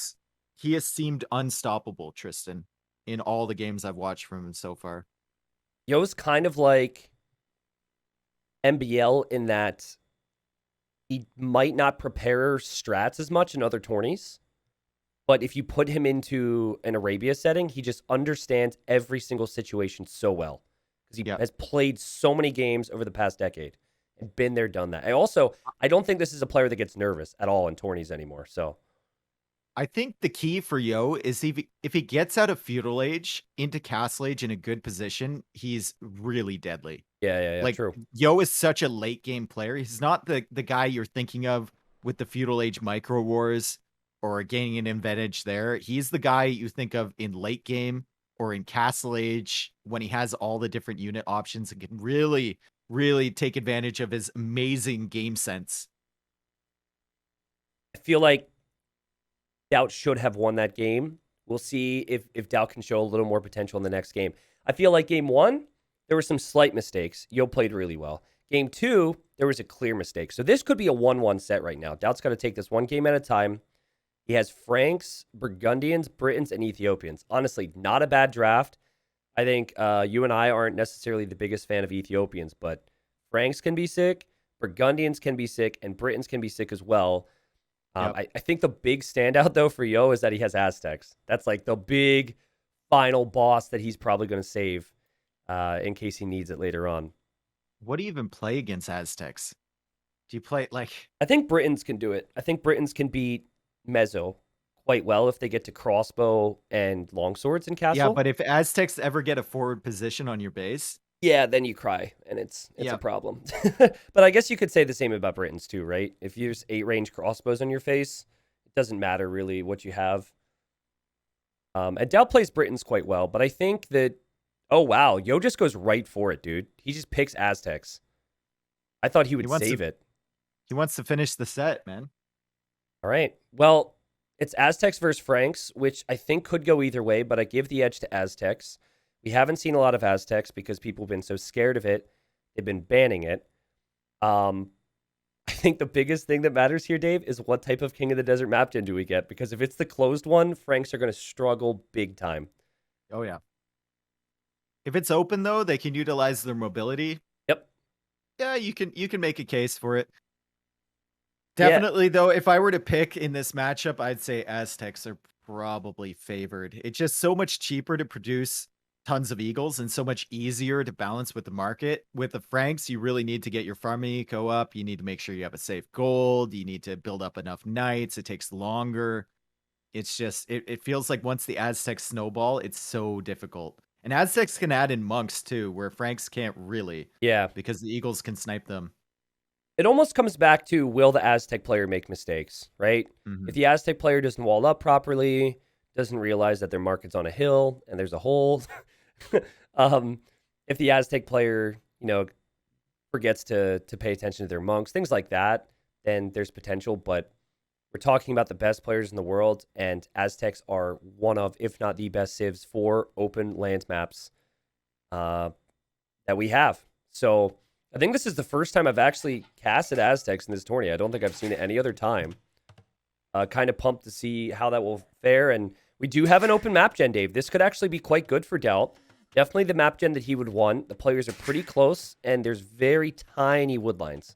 he has seemed unstoppable, Tristan, in all the games I've watched from him so far. Yo's kind of like MBL in that he might not prepare strats as much in other tourneys, but if you put him into an Arabia setting, he just understands every single situation so well because he has played so many games over the past decade and been there, done that. I don't think this is a player that gets nervous at all in tourneys anymore, so... I think the key for Yo is if he gets out of Feudal Age into Castle Age in a good position, he's really deadly. Yeah, like, true. Yo is such a late game player. He's not the guy you're thinking of with the Feudal Age micro wars or gaining an advantage there. He's the guy you think of in late game or in Castle Age when he has all the different unit options and can really, really take advantage of his amazing game sense. I feel like DauT should have won that game. We'll see if DauT can show a little more potential in the next game. I feel like game 1, there were some slight mistakes. Yo played really well. Game 2, there was a clear mistake. So this could be a 1-1 set right now. DauT's got to take this one game at a time. He has Franks, Burgundians, Britons, and Ethiopians. Honestly, not a bad draft. I think you and I aren't necessarily the biggest fan of Ethiopians, but Franks can be sick, Burgundians can be sick, and Britons can be sick as well. I think the big standout, though, for Yo is that he has Aztecs. That's like the big final boss that he's probably going to save in case he needs it later on. What do you even play against Aztecs? Do you play, like... I think Britons can do it. I think Britons can beat Mezzo quite well if they get to crossbow and longswords in Castle. Yeah, but if Aztecs ever get a forward position on your base... Yeah, then you cry, and it's a problem. But I guess you could say the same about Britons too, right? If you use 8-range crossbows on your face, it doesn't matter really what you have. And DauT plays Britons quite well, but I think that... Oh, wow. Yo just goes right for it, dude. He just picks Aztecs. I thought he would save it. He wants to finish the set, man. All right. Well, it's Aztecs versus Franks, which I think could go either way, but I give the edge to Aztecs. We haven't seen a lot of Aztecs because people have been so scared of it. They've been banning it. I think the biggest thing that matters here, Dave, is what type of King of the Desert map gen do we get? Because if it's the closed one, Franks are going to struggle big time. Oh, yeah. If it's open, though, they can utilize their mobility. Yep. Yeah, you can make a case for it. Definitely, though, if I were to pick in this matchup, I'd say Aztecs are probably favored. It's just so much cheaper to produce tons of eagles and so much easier to balance with the market. With the Franks, you really need to get your farming eco up. You need to make sure you have a safe gold. You need to build up enough knights. It takes longer. It's just, it feels like once the Aztecs snowball, it's so difficult. And Aztecs can add in monks too, where Franks can't really. Yeah. Because the eagles can snipe them. It almost comes back to, will the Aztec player make mistakes, right? Mm-hmm. If the Aztec player doesn't wall up properly, doesn't realize that their market's on a hill and there's a hole, if the Aztec player, forgets to pay attention to their monks, things like that, then there's potential. But we're talking about the best players in the world, and Aztecs are one of, if not the best civs for open land maps that we have. So I think this is the first time I've actually casted Aztecs in this tourney. I don't think I've seen it any other time. Kind of pumped to see how that will fare. And we do have an open map gen, Dave. This could actually be quite good for DauT. Definitely the map gen that he would want. The players are pretty close, and there's very tiny woodlines.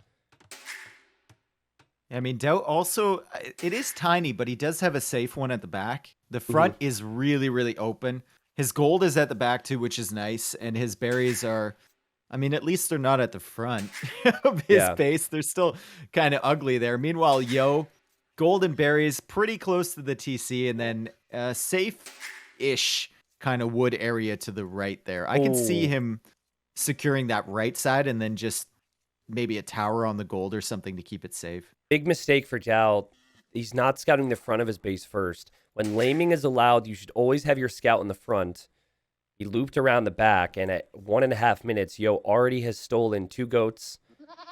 I mean, DauT also, it is tiny, but he does have a safe one at the back. The front is really, really open. His gold is at the back too, which is nice. And his berries are, I mean, at least they're not at the front of his base. They're still kind of ugly there. Meanwhile, Yo, golden berries pretty close to the TC, and then a safe-ish kind of wood area to the right there. I can see him securing that right side and then just maybe a tower on the gold or something to keep it safe. Big mistake for DauT. He's not scouting the front of his base first. When laming is allowed, you should always have your scout in the front. He looped around the back, and at 1.5 minutes, Yo already has stolen 2 goats.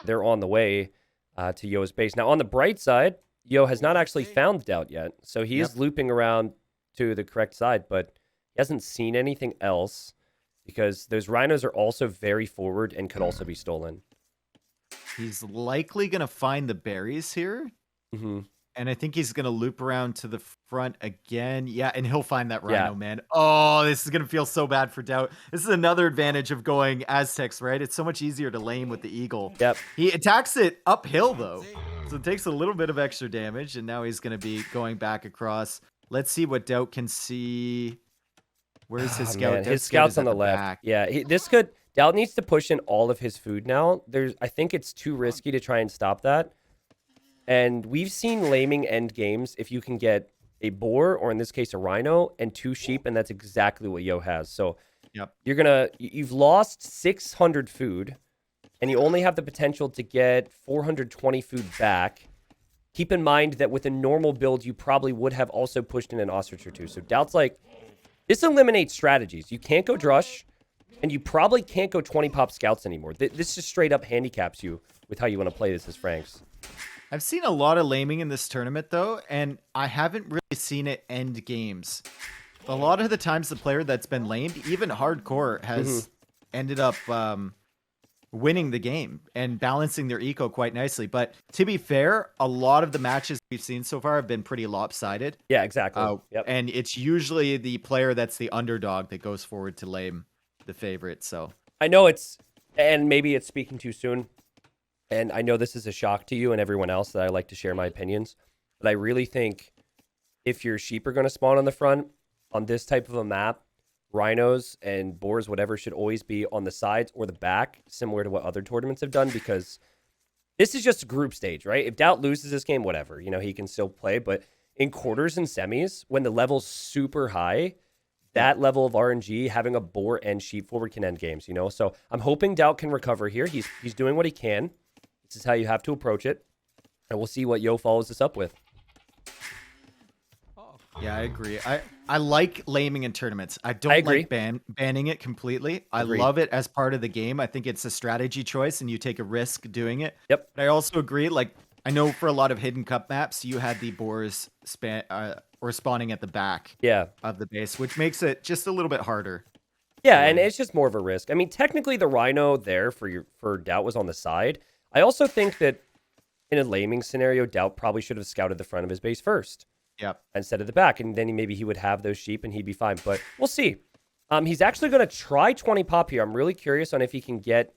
They're on the way to Yo's base. Now, on the bright side, Yo has not actually found DauT yet, so he is looping around to the correct side, but he hasn't seen anything else because those rhinos are also very forward and could also be stolen. He's likely going to find the berries here. Mm-hmm. And I think he's going to loop around to the front again. Yeah, and he'll find that rhino, man. Oh, this is going to feel so bad for DauT. This is another advantage of going Aztecs, right? It's so much easier to lame with the eagle. Yep. He attacks it uphill, though. So it takes a little bit of extra damage, and now he's going to be going back across. Let's see what DauT can see. Where's his scout? Man, his scout's on the left. Back. Yeah, DauT needs to push in all of his food now. I think it's too risky to try and stop that. And we've seen laming end games if you can get a boar, or in this case, a rhino, and 2 sheep, and that's exactly what Yo has. So you've lost 600 food, and you only have the potential to get 420 food back. Keep in mind that with a normal build, you probably would have also pushed in an ostrich or 2. So DauT's like, this eliminates strategies. You can't go drush, and you probably can't go 20 pop scouts anymore. This just straight up handicaps you with how you want to play this as Franks. I've seen a lot of laming in this tournament, though, and I haven't really seen it end games. A lot of the times the player that's been lamed, even hardcore, has ended up winning the game and balancing their eco quite nicely. But to be fair, a lot of the matches we've seen so far have been pretty lopsided. Yeah, exactly. Yep. And it's usually the player that's the underdog that goes forward to lame the favorite. So I know and maybe it's speaking too soon. And I know this is a shock to you and everyone else that I like to share my opinions. But I really think if your sheep are going to spawn on the front on this type of a map, rhinos and boars, whatever, should always be on the sides or the back, similar to what other tournaments have done, because this is just a group stage, right? If DauT loses this game, whatever, he can still play. But in quarters and semis, when the level's super high, that level of RNG, having a boar and sheep forward can end games, So I'm hoping DauT can recover here. He's doing what he can. This is how you have to approach it. And we'll see what Yo follows this up with. Yeah, I agree. I like laming in tournaments. I don't like banning it completely. I love it as part of the game. I think it's a strategy choice and you take a risk doing it. Yep. But I also agree, I know for a lot of hidden cup maps, you had the boars spawning at the back of the base, which makes it just a little bit harder. Yeah, and it's just more of a risk. I mean, technically the rhino there for DauT was on the side. I also think that in a laming scenario, DauT probably should have scouted the front of his base first. Yep. Instead of the back, and then maybe he would have those sheep and he'd be fine. But we'll see. He's actually going to try 20 pop here. I'm really curious on if he can get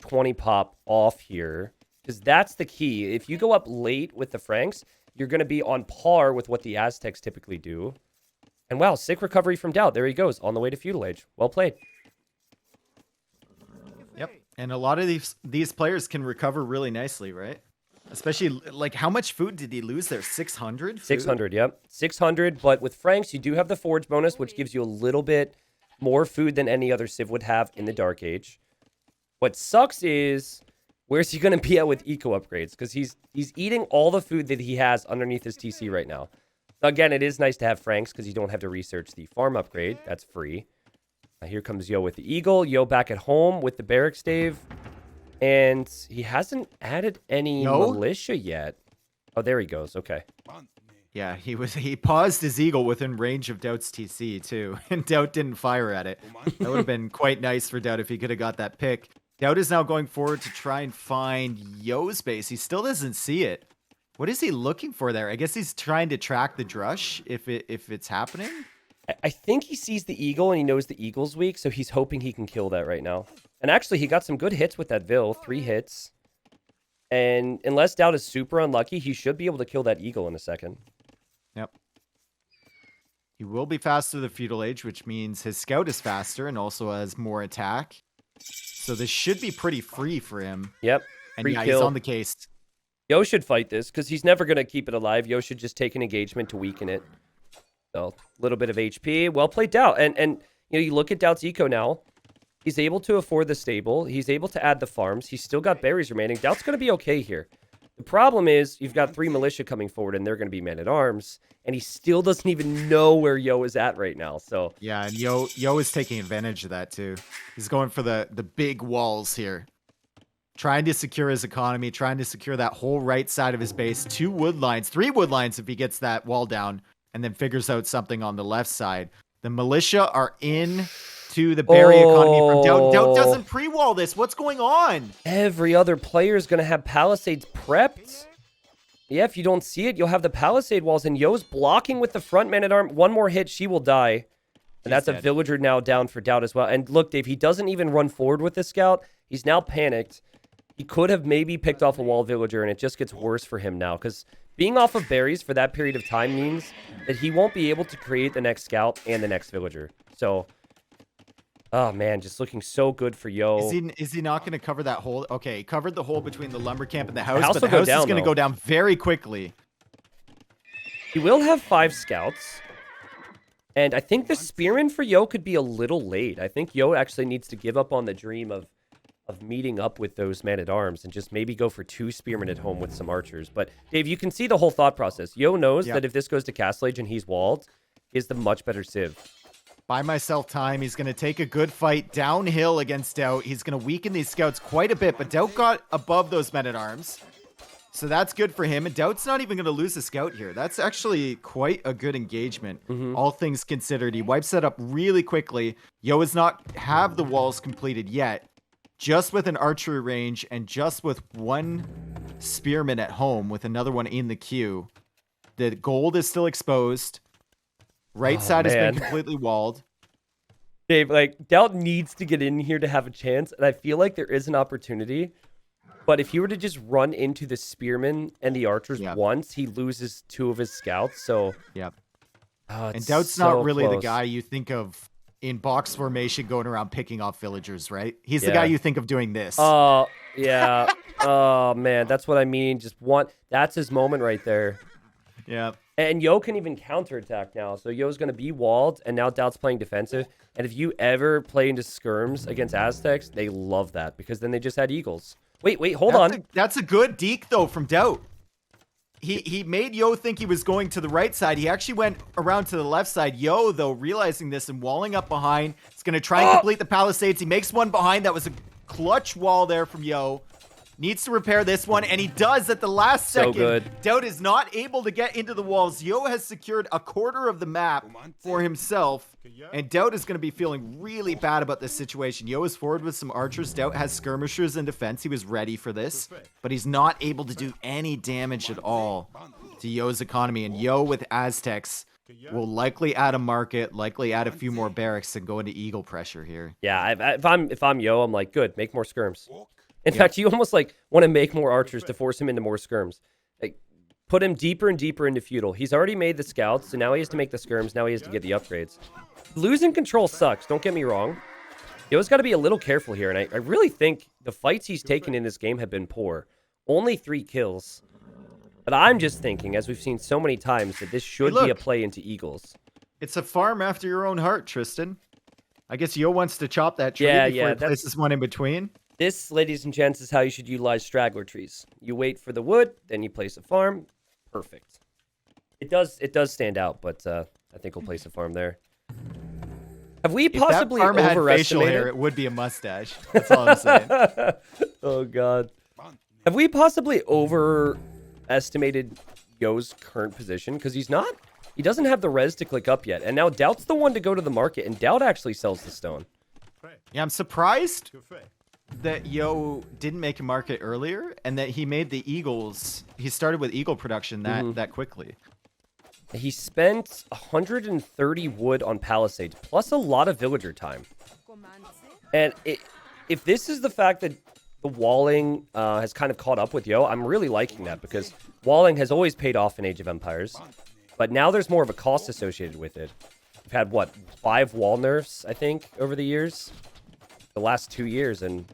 20 pop off here, because that's the key. If you go up late with the Franks, you're going to be on par with what the Aztecs typically do. And wow, sick recovery from DauT. There he goes, on the way to Feudal Age. Well played. Yep. And a lot of these players can recover really nicely, right? Especially, how much food did he lose there? 600? 600, yep. 600, but with Franks, you do have the Forge bonus, which gives you a little bit more food than any other Civ would have in the Dark Age. What sucks is, where's he going to be at with eco upgrades? Because he's eating all the food that he has underneath his TC right now. Again, it is nice to have Franks, because you don't have to research the farm upgrade. That's free. Here comes Yo with the Eagle. Yo back at home with the Barracks Stave. And he hasn't added any militia yet. Oh, there he goes. Okay. Yeah, he paused his eagle within range of DauT's TC too, and DauT didn't fire at it. That would have been quite nice for DauT if he could have got that pick. DauT is now going forward to try and find Yo's base. He still doesn't see it. What is he looking for there? I guess he's trying to track the Drush if it's happening. I think he sees the eagle and he knows the eagle's weak, so he's hoping he can kill that right now. And actually, he got some good hits with that Vil, 3 hits. And unless DauT is super unlucky, he should be able to kill that eagle in a second. Yep. He will be faster the Feudal Age, which means his scout is faster and also has more attack. So this should be pretty free for him. Yep. And yeah, he's on the case. Yo should fight this, because he's never going to keep it alive. Yo should just take an engagement to weaken it. So, a little bit of HP. Well played, DauT. And you look at DauT's eco now. He's able to afford the stable. He's able to add the farms. He's still got berries remaining. DauT's going to be okay here. The problem is you've got 3 militia coming forward, and they're going to be men-at-arms. And he still doesn't even know where Yo is at right now. So yeah, and Yo is taking advantage of that, too. He's going for the big walls here. Trying to secure his economy, trying to secure that whole right side of his base. 2 wood lines, 3 wood lines if he gets that wall down, and then figures out something on the left side. The militia are in to the berry economy from DauT. DauT doesn't pre-wall this. What's going on? Every other player is going to have palisades prepped. Yeah, if you don't see it, you'll have the palisade walls, and Yo's blocking with the front man-at-arm. One more hit, she will die. And that's a villager now down for DauT as well. And look, Dave, he doesn't even run forward with the scout. He's now panicked. He could have maybe picked off a wall villager, and it just gets worse for him now, because being off of berries for that period of time means that he won't be able to create the next scout and the next villager. So, oh man, just looking so good for Yo. Is he not going to cover that hole? Okay, he covered the hole between the lumber camp and the house, but the house is going to go down very quickly. He will have 5 scouts. And I think the spearman for Yo could be a little late. I think Yo actually needs to give up on the dream of meeting up with those men-at-arms and just maybe go for 2 spearmen at home with some archers. But, Dave, you can see the whole thought process. Yo knows that if this goes to Castle Age and he's walled, is the much better Civ. Buy myself time. He's going to take a good fight downhill against DauT. He's going to weaken these scouts quite a bit, but DauT got above those men-at-arms. So that's good for him. And DauT's not even going to lose a scout here. That's actually quite a good engagement, all things considered. He wipes that up really quickly. Yo does not have the walls completed yet. Just with an archery range and just with one spearman at home with another one in the queue. The gold is still exposed. Right side has been completely walled. Dave, like, DauT needs to get in here to have a chance, and I feel like there is an opportunity. But if he were to just run into the spearmen and the archers once, he loses 2 of his scouts. So, and it's DauT's so not really close. the guy you think of in box formation going around picking off villagers, right? He's the guy you think of doing this. Oh, yeah. Oh, man, that's what I mean. That's his moment right there. Yeah. And Yo can even counterattack now. So Yo's going to be walled, and now DauT's playing defensive. And if you ever play into skirms against Aztecs, they love that because then they just had eagles. Wait, hold on. That's a good deke, though, from DauT. He made Yo think he was going to the right side. He actually went around to the left side. Yo, though, realizing this and walling up behind, is going to try and complete the palisades. He makes one behind. That was a clutch wall there from Yo. Needs to repair this one, and he does at the last second. So good. DauT is not able to get into the walls. Yo has secured a quarter of the map for himself, and DauT is going to be feeling really bad about this situation. Yo is forward with some archers. DauT has skirmishers in defense. He was ready for this, but he's not able to do any damage at all to Yo's economy, and Yo with Aztecs will likely add a market, likely add a few more barracks, and go into eagle pressure here. Yeah, if I'm Yo, I'm like, good, make more skirms. In fact, you almost like want to make more archers to force him into more skirms. Like, put him deeper and deeper into feudal. He's already made the scouts, so now he has to make the skirms. Now he has to get the upgrades. Losing control sucks, don't get me wrong. Yo's got to be a little careful here, and I really think the fights he's taken in this game have been poor. Only 3 kills. But I'm just thinking, as we've seen so many times, that this should be a play into eagles. It's a farm after your own heart, Tristan. I guess Yo wants to chop that tree before he places one in between. This, ladies and gents, is how you should utilize straggler trees. You wait for the wood, then you place a farm. Perfect. It does stand out, but I think we'll place a farm there. Have we possibly if that farm had facial hair, it would be a mustache. That's all I'm saying. Oh, God. Have we possibly overestimated Yo's current position? Because he doesn't have the res to click up yet. And now DauT's the one to go to the market, and DauT actually sells the stone. Yeah, I'm surprised that Yo didn't make a market earlier and that he made the eagles. He started with eagle production that quickly. He spent 130 wood on palisades, plus a lot of villager time. And if this is the fact that the walling has kind of caught up with Yo, I'm really liking that because walling has always paid off in Age of Empires. But now there's more of a cost associated with it. We've had, what, 5 wall nerfs, I think, over the years? The last 2 years, and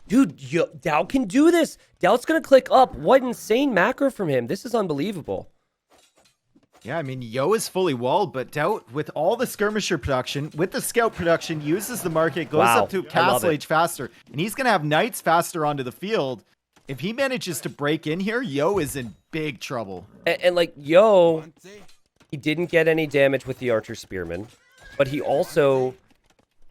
dude, DauT can do this. DauT's gonna click up. What insane macro from him. This is unbelievable. Yeah, I mean, Yo is fully walled, but DauT, with all the skirmisher production, with the scout production, uses the market, goes up to castle age faster, and he's gonna have knights faster onto the field. If he manages to break in here, Yo is in big trouble. And like, Yo, he didn't get any damage with the archer spearman, but he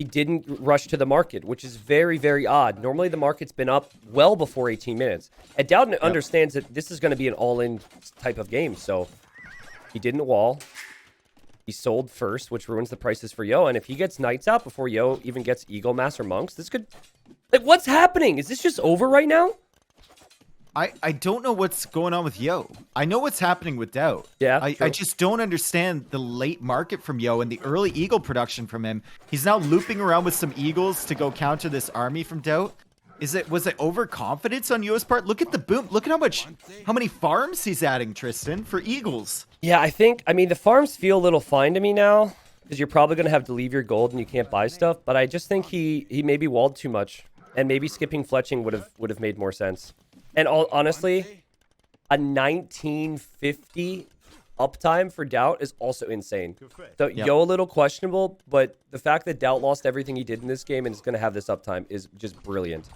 didn't rush to the market, which is very, very odd. Normally, the market's been up well before 18 minutes. And DauT understands that this is going to be an all-in type of game, so he didn't wall. He sold first, which ruins the prices for Yo. And if he gets knights out before Yo even gets eagle mass or monks, this could... Like, what's happening? Is this just over right now? I don't know what's going on with Yo. I know what's happening with DauT. Yeah, I just don't understand the late market from Yo and the early eagle production from him. He's now looping around with some eagles to go counter this army from DauT. Was it overconfidence on Yo's part? Look at the boom. Look at how many farms he's adding, Tristan, for eagles. Yeah, I mean, the farms feel a little fine to me now because you're probably going to have to leave your gold and you can't buy stuff. But I just think he maybe walled too much, and maybe skipping fletching would have made more sense. And honestly, a 1950 uptime for DauT is also insane. So Yo a little questionable, but the fact that DauT lost everything he did in this game and is going to have this uptime is just brilliant.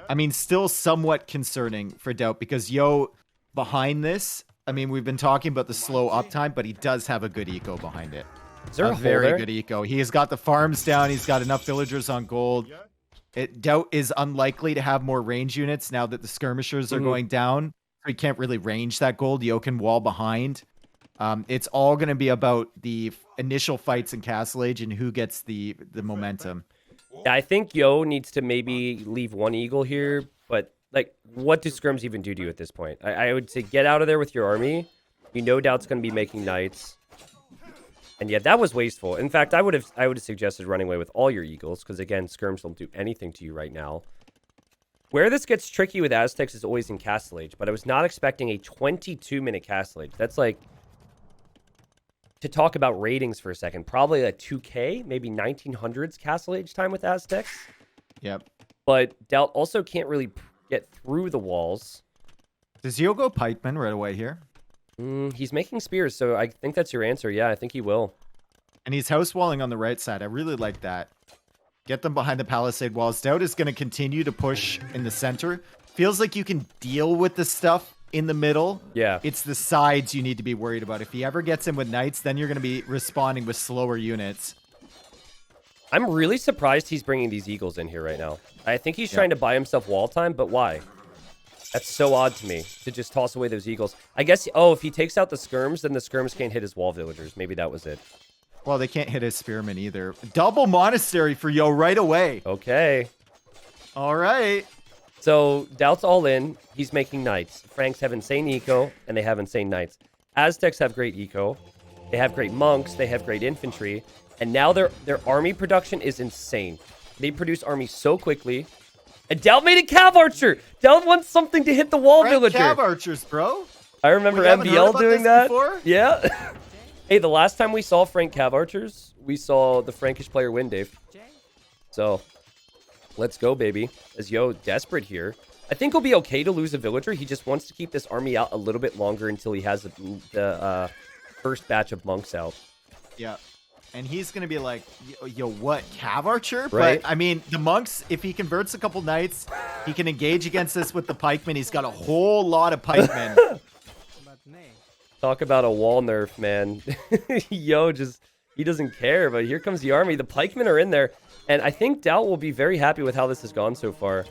I mean, still somewhat concerning for DauT because Yo behind this, I mean, we've been talking about the slow uptime, but he does have a good eco behind it. Is there a very good eco. He has got the farms down. He's got enough villagers on gold. DauT is unlikely to have more range units now that the skirmishers are going down. he can't really range that gold. Yo can wall behind. It's all going to be about the initial fights in Castle Age and who gets the momentum. Yeah, I think Yo needs to maybe leave one eagle here, but like, what do scrims even do to you at this point? I would say get out of there with your army. You know DauT's going to be making knights. And yeah, that was wasteful. In fact, I would have suggested running away with all your eagles, because again, skirms don't do anything to you right now. Where this gets tricky with Aztecs is always in Castle Age, but I was not expecting a 22-minute Castle Age. That's like, to talk about ratings for a second, probably a 2K, maybe 1900s Castle Age time with Aztecs. Yep. But DauT also can't really get through the walls. Does Yo go pikeman right away here? He's making spears, so I think that's your answer. Yeah, I think he will. And he's house walling on the right side. I really like that. Get them behind the palisade walls. DauT is going to continue to push in the center. Feels like you can deal with the stuff in the middle. Yeah. It's the sides you need to be worried about. If he ever gets in with knights, then you're going to be responding with slower units. I'm really surprised he's bringing these eagles in here right now. I think he's trying to buy himself wall time, but why? That's so odd to me, to just toss away those eagles. I guess, oh, if he takes out the skirms, then the skirms can't hit his wall villagers. Maybe that was it. Well, they can't hit his spearmen either. Double monastery for Yo right away. Okay. All right. So, DauT's all in. He's making knights. Franks have insane eco, and they have insane knights. Aztecs have great eco. They have great monks. They have great infantry. And now their army production is insane. They produce armies so quickly. And DauT made a cav archer. DauT wants something to hit the wall villager. Cav archers, bro. I remember MBL doing that. Before? Yeah. Hey, the last time we saw Frank cav archers, we saw the Frankish player win, Dave. So, let's go, baby. As Yo desperate here. I think he'll be okay to lose a villager. He just wants to keep this army out a little bit longer until he has the first batch of monks out. Yeah. And he's going to be like, yo, what, cav archer? Right. But, I mean, the monks, if he converts a couple knights, he can engage against this with the pikemen. He's got a whole lot of pikemen. Talk about a wall nerf, man. Yo, he doesn't care, but here comes the army. The pikemen are in there, and I think DauT will be very happy with how this has gone so far.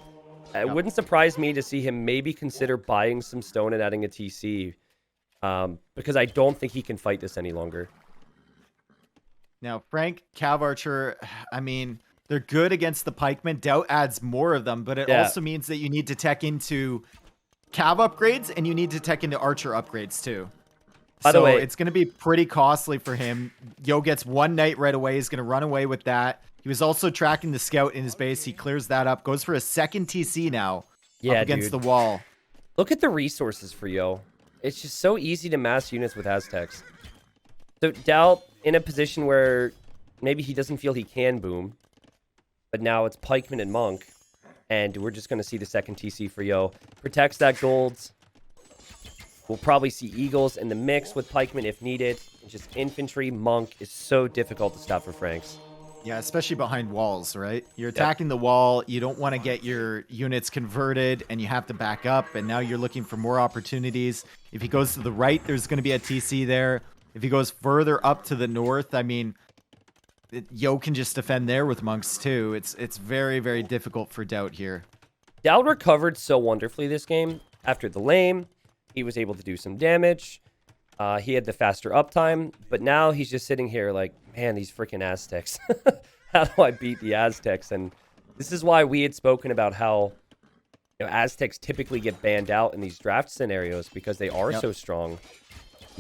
It wouldn't surprise me to see him maybe consider buying some stone and adding a TC, because I don't think he can fight this any longer. Now, Frank, cav archer, I mean, they're good against the pikemen. DauT adds more of them, but it also means that you need to tech into cav upgrades, and you need to tech into archer upgrades, too. By the way, it's going to be pretty costly for him. Yo gets one knight right away. He's going to run away with that. He was also tracking the scout in his base. He clears that up. Goes for a second TC now. Up against the wall. Look at the resources for Yo. It's just so easy to mass units with Aztecs. So DauT in a position where maybe he doesn't feel he can boom. But now it's pikeman and monk. And we're just going to see the second TC for Yo. Protects that gold. We'll probably see eagles in the mix with pikemen if needed. Just infantry, monk is so difficult to stop for Franks. Yeah, especially behind walls, right? You're attacking the wall. You don't want to get your units converted, and you have to back up. And now you're looking for more opportunities. If he goes to the right, there's going to be a TC there. If he goes further up to the north, I mean, Yo can just defend there with monks too. It's very, very difficult for DauT here. DauT recovered so wonderfully this game. After the lane, he was able to do some damage. He had the faster uptime, but now he's just sitting here like, man, these freaking Aztecs. How do I beat the Aztecs? And this is why we had spoken about how Aztecs typically get banned out in these draft scenarios because they are so strong.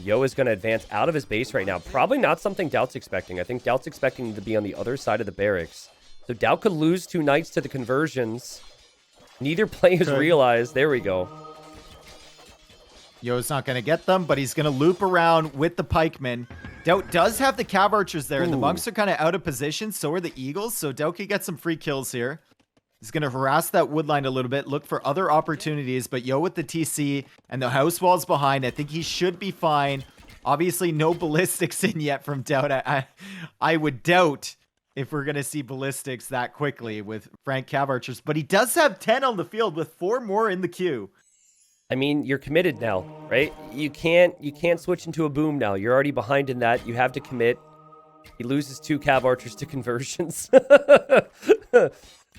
Yo is going to advance out of his base right now. Probably not something DauT's expecting. I think DauT's expecting to be on the other side of the barracks. So DauT could lose 2 knights to the conversions. Neither play is realized. There we go. Yo's not going to get them, but he's going to loop around with the pikemen. DauT does have the cav archers there. The monks are kind of out of position. So are the eagles. So DauT could get some free kills here. He's going to harass that woodline a little bit, look for other opportunities, but Yo with the TC and the house walls behind, I think he should be fine. Obviously, no ballistics in yet from DauT. I would doubt if we're going to see ballistics that quickly with Frank cav archers, but he does have 10 on the field with 4 more in the queue. I mean, you're committed now, right? You can't switch into a boom now. You're already behind in that. You have to commit. He loses 2 cav archers to conversions.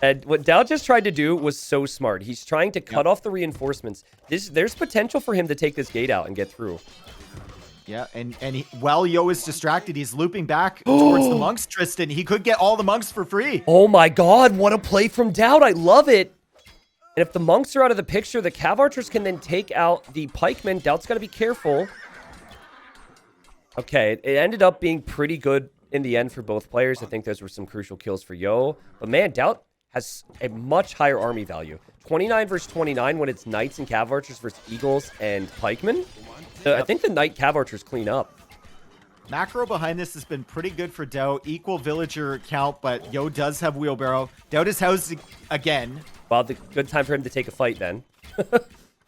And what DauT just tried to do was so smart. He's trying to cut off the reinforcements. There's potential for him to take this gate out and get through. Yeah, and while Yo is distracted, he's looping back towards the monks, Tristan. He could get all the monks for free. Oh my god, what a play from DauT. I love it. And if the monks are out of the picture, the cav archers can then take out the pikemen. DauT's got to be careful. Okay, it ended up being pretty good in the end for both players. I think those were some crucial kills for Yo. But man, DauT has a much higher army value. 29 versus 29 when it's knights and cav archers versus eagles and pikemen. I think the knight cav archers clean up. Macro behind this has been pretty good for DauT. Equal villager count, but Yo does have wheelbarrow. DauT is housed again. Well, the good time for him to take a fight then.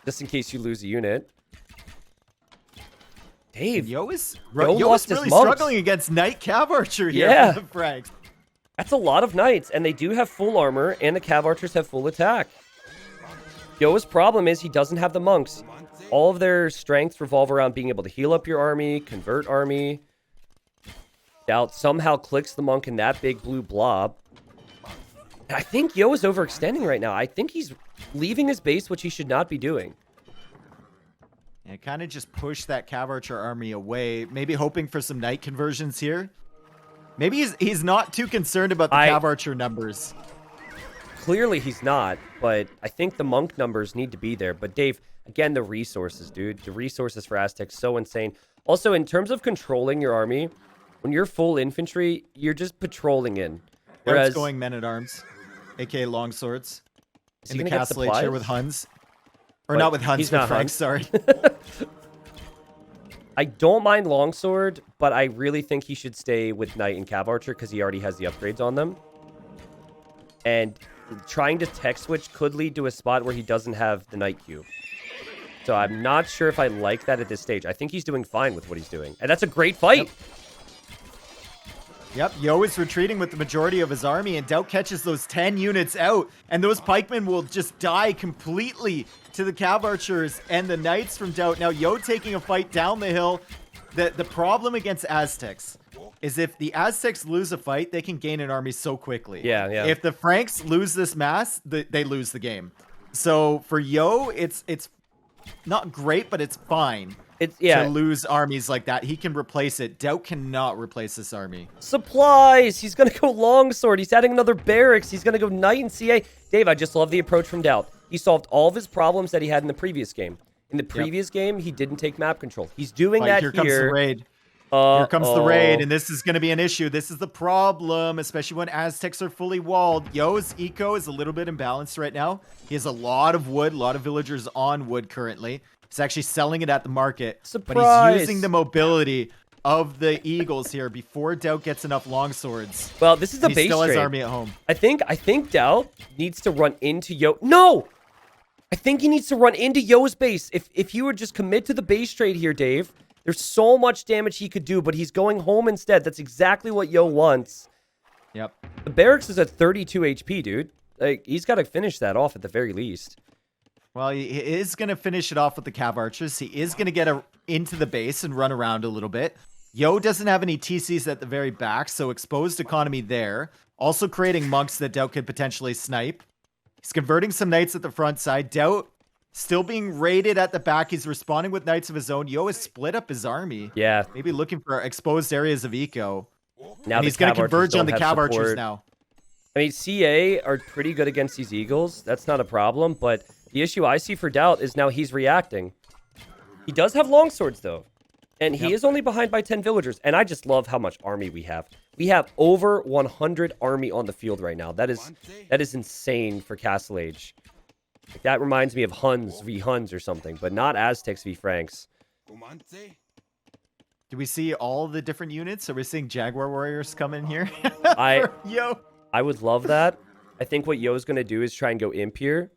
Just in case you lose a unit. Dave. Yo is lost his really monks. struggling against knight cav archer here Yeah. for the Franks. That's a lot of knights, and they do have full armor, and the cav archers have full attack. Yo's problem is he doesn't have the monks. All of their strengths revolve around being able to heal up your army, convert army. DauT somehow clicks the monk in that big blue blob. And I think Yo is overextending right now. I think he's leaving his base, which he should not be doing. And kind of just push that cav archer army away, maybe hoping for some knight conversions here. Maybe he's not too concerned about the cav archer numbers. Clearly he's not, but I think the monk numbers need to be there. But Dave, again, the resources, dude. The resources for Aztecs, so insane. Also, in terms of controlling your army, when you're full infantry, you're just patrolling in. Whereas going men-at-arms, aka longswords, in the castle age here with Huns. Or not with Huns, with Franks, sorry. I don't mind longsword, but I really think he should stay with knight and cav archer because he already has the upgrades on them. And trying to tech switch could lead to a spot where he doesn't have the knight cube. So I'm not sure if I like that at this stage. I think he's doing fine with what he's doing. And that's a great fight. Yep, Yo is retreating with the majority of his army, and DauT catches those 10 units out, and those pikemen will just die completely to the cav archers and the knights from DauT. Now, Yo taking a fight down the hill. The problem against Aztecs is if the Aztecs lose a fight, they can gain an army so quickly. Yeah. If the Franks lose this mass, they lose the game. So for Yo, it's not great, but it's fine. To lose armies like that. He can replace it. DauT cannot replace this army. Supplies! He's going to go longsword. He's adding another barracks. He's going to go knight and CA. Dave, I just love the approach from DauT. He solved all of his problems that he had in the previous game. In the previous game, he didn't take map control. He's doing that here. Here comes the raid. Here comes the raid, and this is going to be an issue. This is the problem, especially when Aztecs are fully walled. Yo's eco is a little bit imbalanced right now. He has a lot of wood, a lot of villagers on wood currently. He's actually selling it at the market. Surprise. But he's using the mobility of the eagles here before DauT gets enough longswords. Well, this is a base trade. He still has army at home. I think DauT needs to run into Yo. No! I think he needs to run into Yo's base. If he would just commit to the base trade here, Dave, there's so much damage he could do, but he's going home instead. That's exactly what Yo wants. Yep. The barracks is at 32 HP, dude. Like, he's got to finish that off at the very least. Well, he is going to finish it off with the cav archers. He is going to get into the base and run around a little bit. Yo doesn't have any TCs at the very back, so exposed economy there. Also creating monks that DauT could potentially snipe. He's converting some knights at the front side. DauT still being raided at the back. He's responding with knights of his own. Yo has split up his army. Yeah. Maybe looking for exposed areas of eco. Now and he's going to converge on the cav archers now. I mean, CA are pretty good against these eagles. That's not a problem, but the issue I see for DauT is now he's reacting. He does have longswords, though. And he is only behind by 10 villagers. And I just love how much army we have. We have over 100 army on the field right now. That is insane for Castle Age. Like, that reminds me of Huns v. Huns or something, but not Aztecs v. Franks. Do we see all the different units? Are we seeing Jaguar Warriors come in here? I would love that. I think what Yo's going to do is try and go Imp here.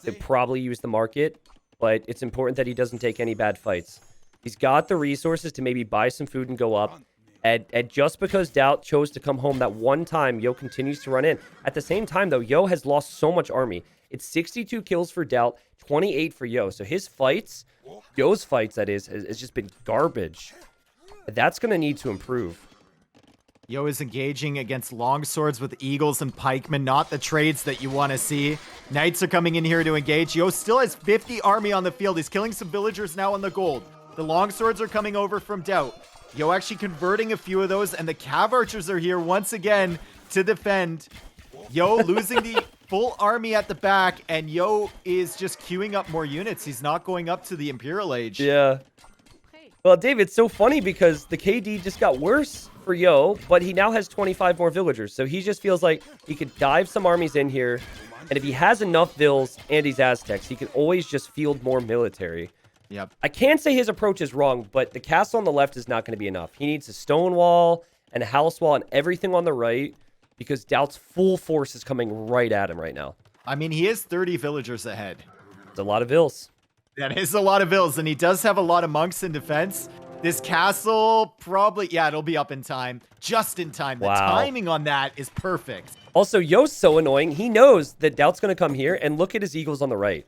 He'll probably use the market, but it's important that he doesn't take any bad fights. He's got the resources to maybe buy some food and go up. And just because DauT chose to come home that one time, Yo continues to run in. At the same time, though, Yo has lost so much army. It's 62 kills for DauT, 28 for Yo. So his fights, Yo's fights, that is, has just been garbage. That's going to need to improve. Yo is engaging against longswords with eagles and pikemen, not the trades that you want to see. Knights are coming in here to engage. Yo still has 50 army on the field. He's killing some villagers now on the gold. The longswords are coming over from DauT. Yo actually converting a few of those, and the cav archers are here once again to defend. Yo losing the full army at the back, and Yo is just queuing up more units. He's not going up to the Imperial Age. Yeah. Well, Dave, it's so funny because the KD just got worse for Yo, but he now has 25 more villagers. So he just feels like he could dive some armies in here. And if he has enough vills and he's Aztecs, he can always just field more military. Yep. I can't say his approach is wrong, but the castle on the left is not going to be enough. He needs a stone wall and a house wall and everything on the right because DauT's full force is coming right at him right now. I mean, he is 30 villagers ahead. It's a lot of vills. That is a lot of vills, and he does have a lot of monks in defense. This castle probably, yeah, it'll be up in time. Just in time. The timing on that is perfect. Also, Yo's so annoying. He knows that DauT's going to come here, and look at his eagles on the right.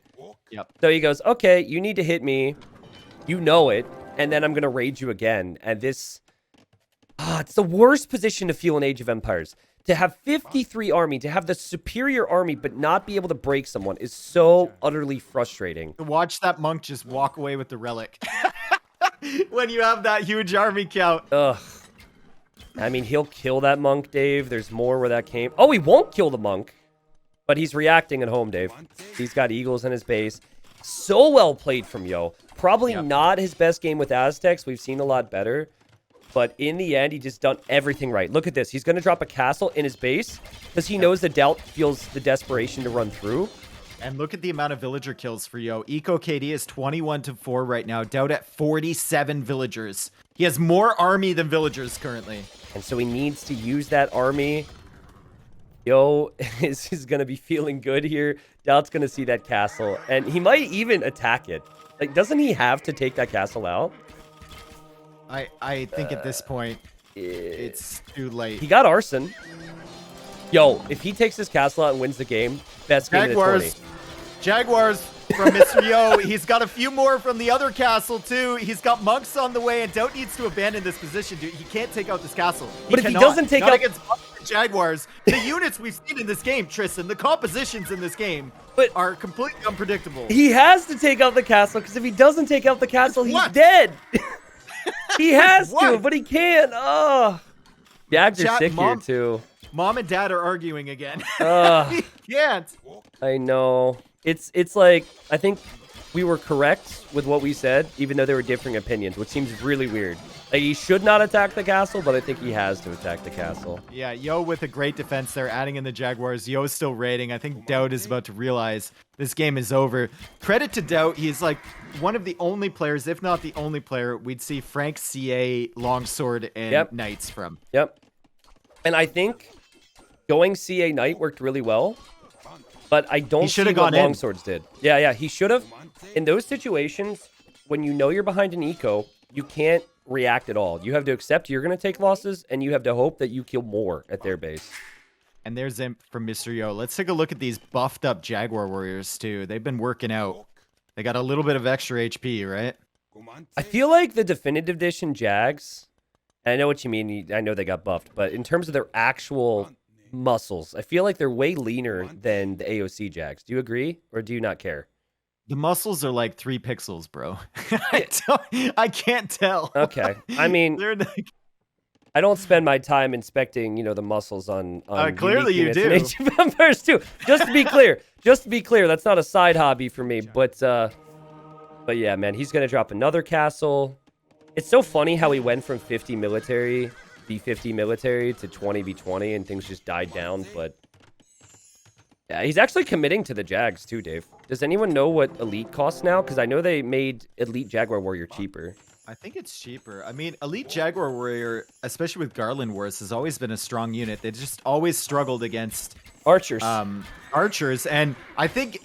Yep. So he goes, okay, you need to hit me. You know it. And then I'm going to raid you again. And this... it's the worst position to feel in Age of Empires. To have 53 army, to have the superior army, but not be able to break someone is so utterly frustrating. To watch that monk just walk away with the relic. When you have that huge army count. Ugh. I mean, he'll kill that monk, Dave. There's more where that came. Oh, he won't kill the monk. But he's reacting at home, Dave. He's got eagles in his base. So well played from Yo. Probably not his best game with Aztecs. We've seen a lot better. But in the end, he just done everything right. Look at this. He's going to drop a castle in his base because he knows that DauT feels the desperation to run through. And look at the amount of villager kills for Yo. Eco KD is 21-4 right now. DauT at 47 villagers. He has more army than villagers currently. And so he needs to use that army. Yo is going to be feeling good here. DauT's going to see that castle. And he might even attack it. Like, doesn't he have to take that castle out? I think at this point, it's too late. He got arson. Yo, if he takes this castle out and wins the game, best game of the 20. Jaguars from MrYo. He's got a few more from the other castle, too. He's got monks on the way, and DauT needs to abandon this position, dude. He can't take out this castle. But if he doesn't take out... against Jaguars, the units we've seen in this game, Tristan, the compositions in this game are completely unpredictable. He has to take out the castle, because if he doesn't take out the castle, he's dead. He has to, but he can't. Oh. Jags are sick here, too. Mom and Dad are arguing again. He can't. I know. It's like, I think we were correct with what we said, even though there were differing opinions, which seems really weird. Like, he should not attack the castle, but I think he has to attack the castle. Yeah, Yo with a great defense there, adding in the Jaguars. Yo's still raiding. I think DauT is about to realize this game is over. Credit to DauT. He's like one of the only players, if not the only player, we'd see Frank CA Longsword and Knights from. Yep. And I think going CA Knight worked really well, but I don't see what Longswords did. Yeah, he should have. In those situations, when you know you're behind an eco, you can't react at all. You have to accept you're going to take losses, and you have to hope that you kill more at their base. And there's Imp from MrYo. Let's take a look at these buffed up Jaguar warriors, too. They've been working out. They got a little bit of extra HP, right? I feel like the Definitive Edition Jags, and I know what you mean. I know they got buffed, but in terms of their actual muscles, I feel like they're way leaner than the AOC Jags. Do you agree, or do you not care? The muscles are like 3 pixels, bro. I can't tell. Okay. I mean, I don't spend my time inspecting, the muscles on clearly you do. Age of Empires too. Just to be clear, that's not a side hobby for me. But yeah, man, he's gonna drop another castle. It's so funny how he went from 50 military, B50 military to 20 B20, and things just died down. But yeah, he's actually committing to the Jags too, Dave. Does anyone know what Elite costs now? Because I know they made Elite Jaguar Warrior cheaper. I think it's cheaper. I mean, Elite Jaguar Warrior, especially with Garland Wars, has always been a strong unit. They just always struggled against archers. And I think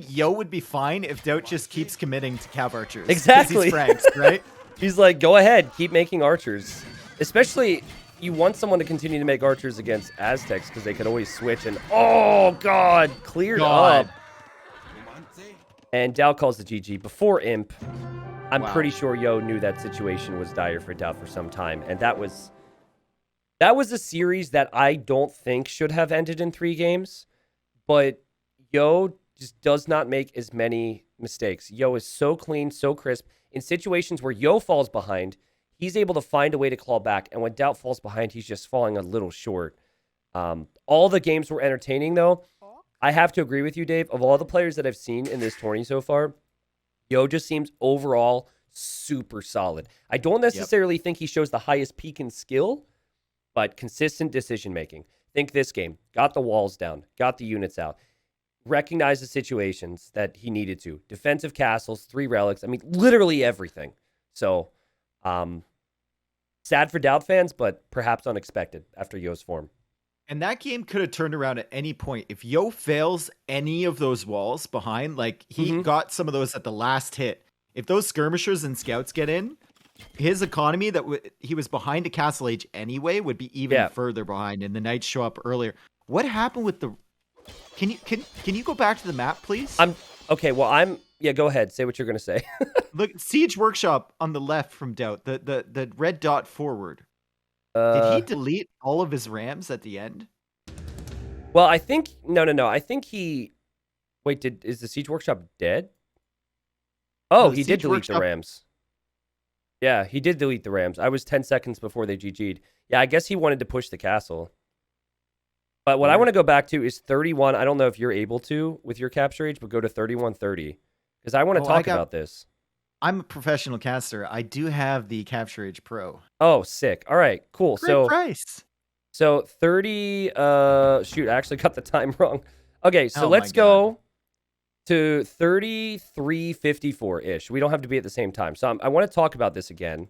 Yo would be fine if DauT just keeps committing to Cav archers. Exactly. He's Franks, right? He's like, go ahead, keep making archers. Especially, you want someone to continue to make archers against Aztecs because they could always switch and, oh, God, cleared up. And DauT calls the GG before Imp. I'm pretty sure Yo knew that situation was dire for DauT for some time. And that was That was a series that I don't think should have ended in 3 games, but Yo just does not make as many mistakes. Yo is so clean, so crisp. In situations where Yo falls behind, he's able to find a way to claw back, and when DauT falls behind, he's just falling a little short. All the games were entertaining, though. I have to agree with you, Dave. Of all the players that I've seen in this tourney so far, Yo just seems overall super solid. I don't necessarily think he shows the highest peak in skill, but consistent decision-making. Think this game. Got the walls down. Got the units out. Recognized the situations that he needed to. Defensive castles, 3 relics. I mean, literally everything. So, sad for DauT fans, but perhaps unexpected after Yo's form. And that game could have turned around at any point. If Yo fails any of those walls behind, like he got some of those at the last hit. If those skirmishers and scouts get in, his economy that he was behind a castle age anyway would be even further behind, and the knights show up earlier. What happened with the? Can you go back to the map, please? Okay. Well, go ahead. Say what you're gonna say. Look, Siege Workshop on the left from DauT, the red dot forward. Did he delete all of his rams at the end? Well, I think no. I think he. Wait, is the Siege Workshop dead? Oh, No, he did delete the Workshop... rams. Yeah, he did delete the rams. I was 10 seconds before they GG'd. Yeah, I guess he wanted to push the castle. But what I want to go back to is 31. I don't know if you're able to with your capture age, but go to 3130. Because I want to talk about this. I'm a professional caster. I do have the Capture Age Pro. Oh, sick. All right, cool. Great price. So 30, shoot, I actually got the time wrong. Okay, so let's go to 33:54-ish. We don't have to be at the same time. So I want to talk about this again.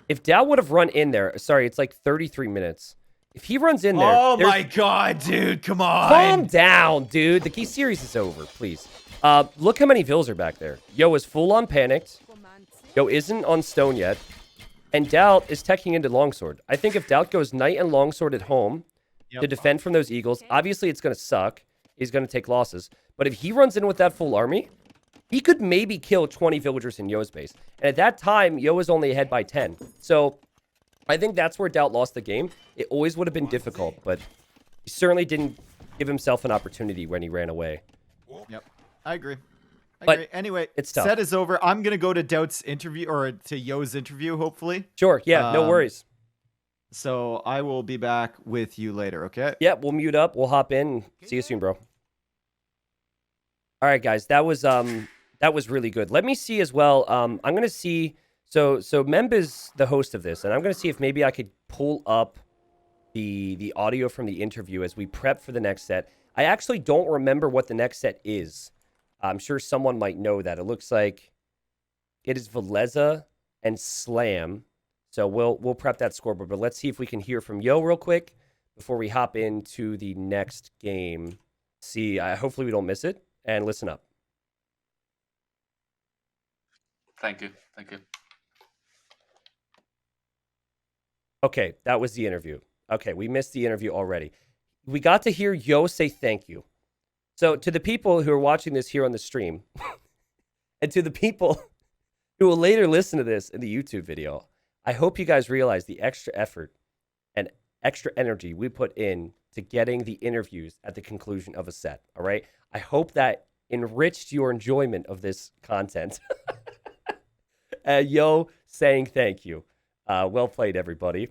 If DauT would have run in there, sorry, it's like 33 minutes. If he runs in there... Oh my god, dude, come on. Calm down, dude. The key series is over, please. Look how many vills are back there. Yo is full on panicked. Yo isn't on stone yet. And DauT is teching into longsword. I think if DauT goes knight and longsword at home to defend from those eagles, obviously it's going to suck. He's going to take losses. But if he runs in with that full army, he could maybe kill 20 villagers in Yo's base. And at that time, Yo was only ahead by 10. So I think that's where DauT lost the game. It always would have been difficult, but he certainly didn't give himself an opportunity when he ran away. Yep, I agree. But anyway, it's tough. Set is over. I'm going to go to DauT's interview, or to Yo's interview, hopefully. Sure, yeah, no worries. So I will be back with you later, okay? Yeah, we'll mute up. We'll hop in. See you soon, bro. All right, guys, that was really good. Let me see as well. I'm going to see... So Memb is the host of this, and I'm going to see if maybe I could pull up the audio from the interview as we prep for the next set. I actually don't remember what the next set is. I'm sure someone might know that. It looks like it is Veleza and Slam. So we'll prep that scoreboard, but let's see if we can hear from Yo real quick before we hop into the next game. See, hopefully we don't miss it, and listen up. Thank you. Okay, that was the interview. Okay, we missed the interview already. We got to hear Yo say thank you. So to the people who are watching this here on the stream, and to the people who will later listen to this in the YouTube video, I hope you guys realize the extra effort and extra energy we put in to getting the interviews at the conclusion of a set, all right? I hope that enriched your enjoyment of this content. Yo saying thank you. Well played, everybody.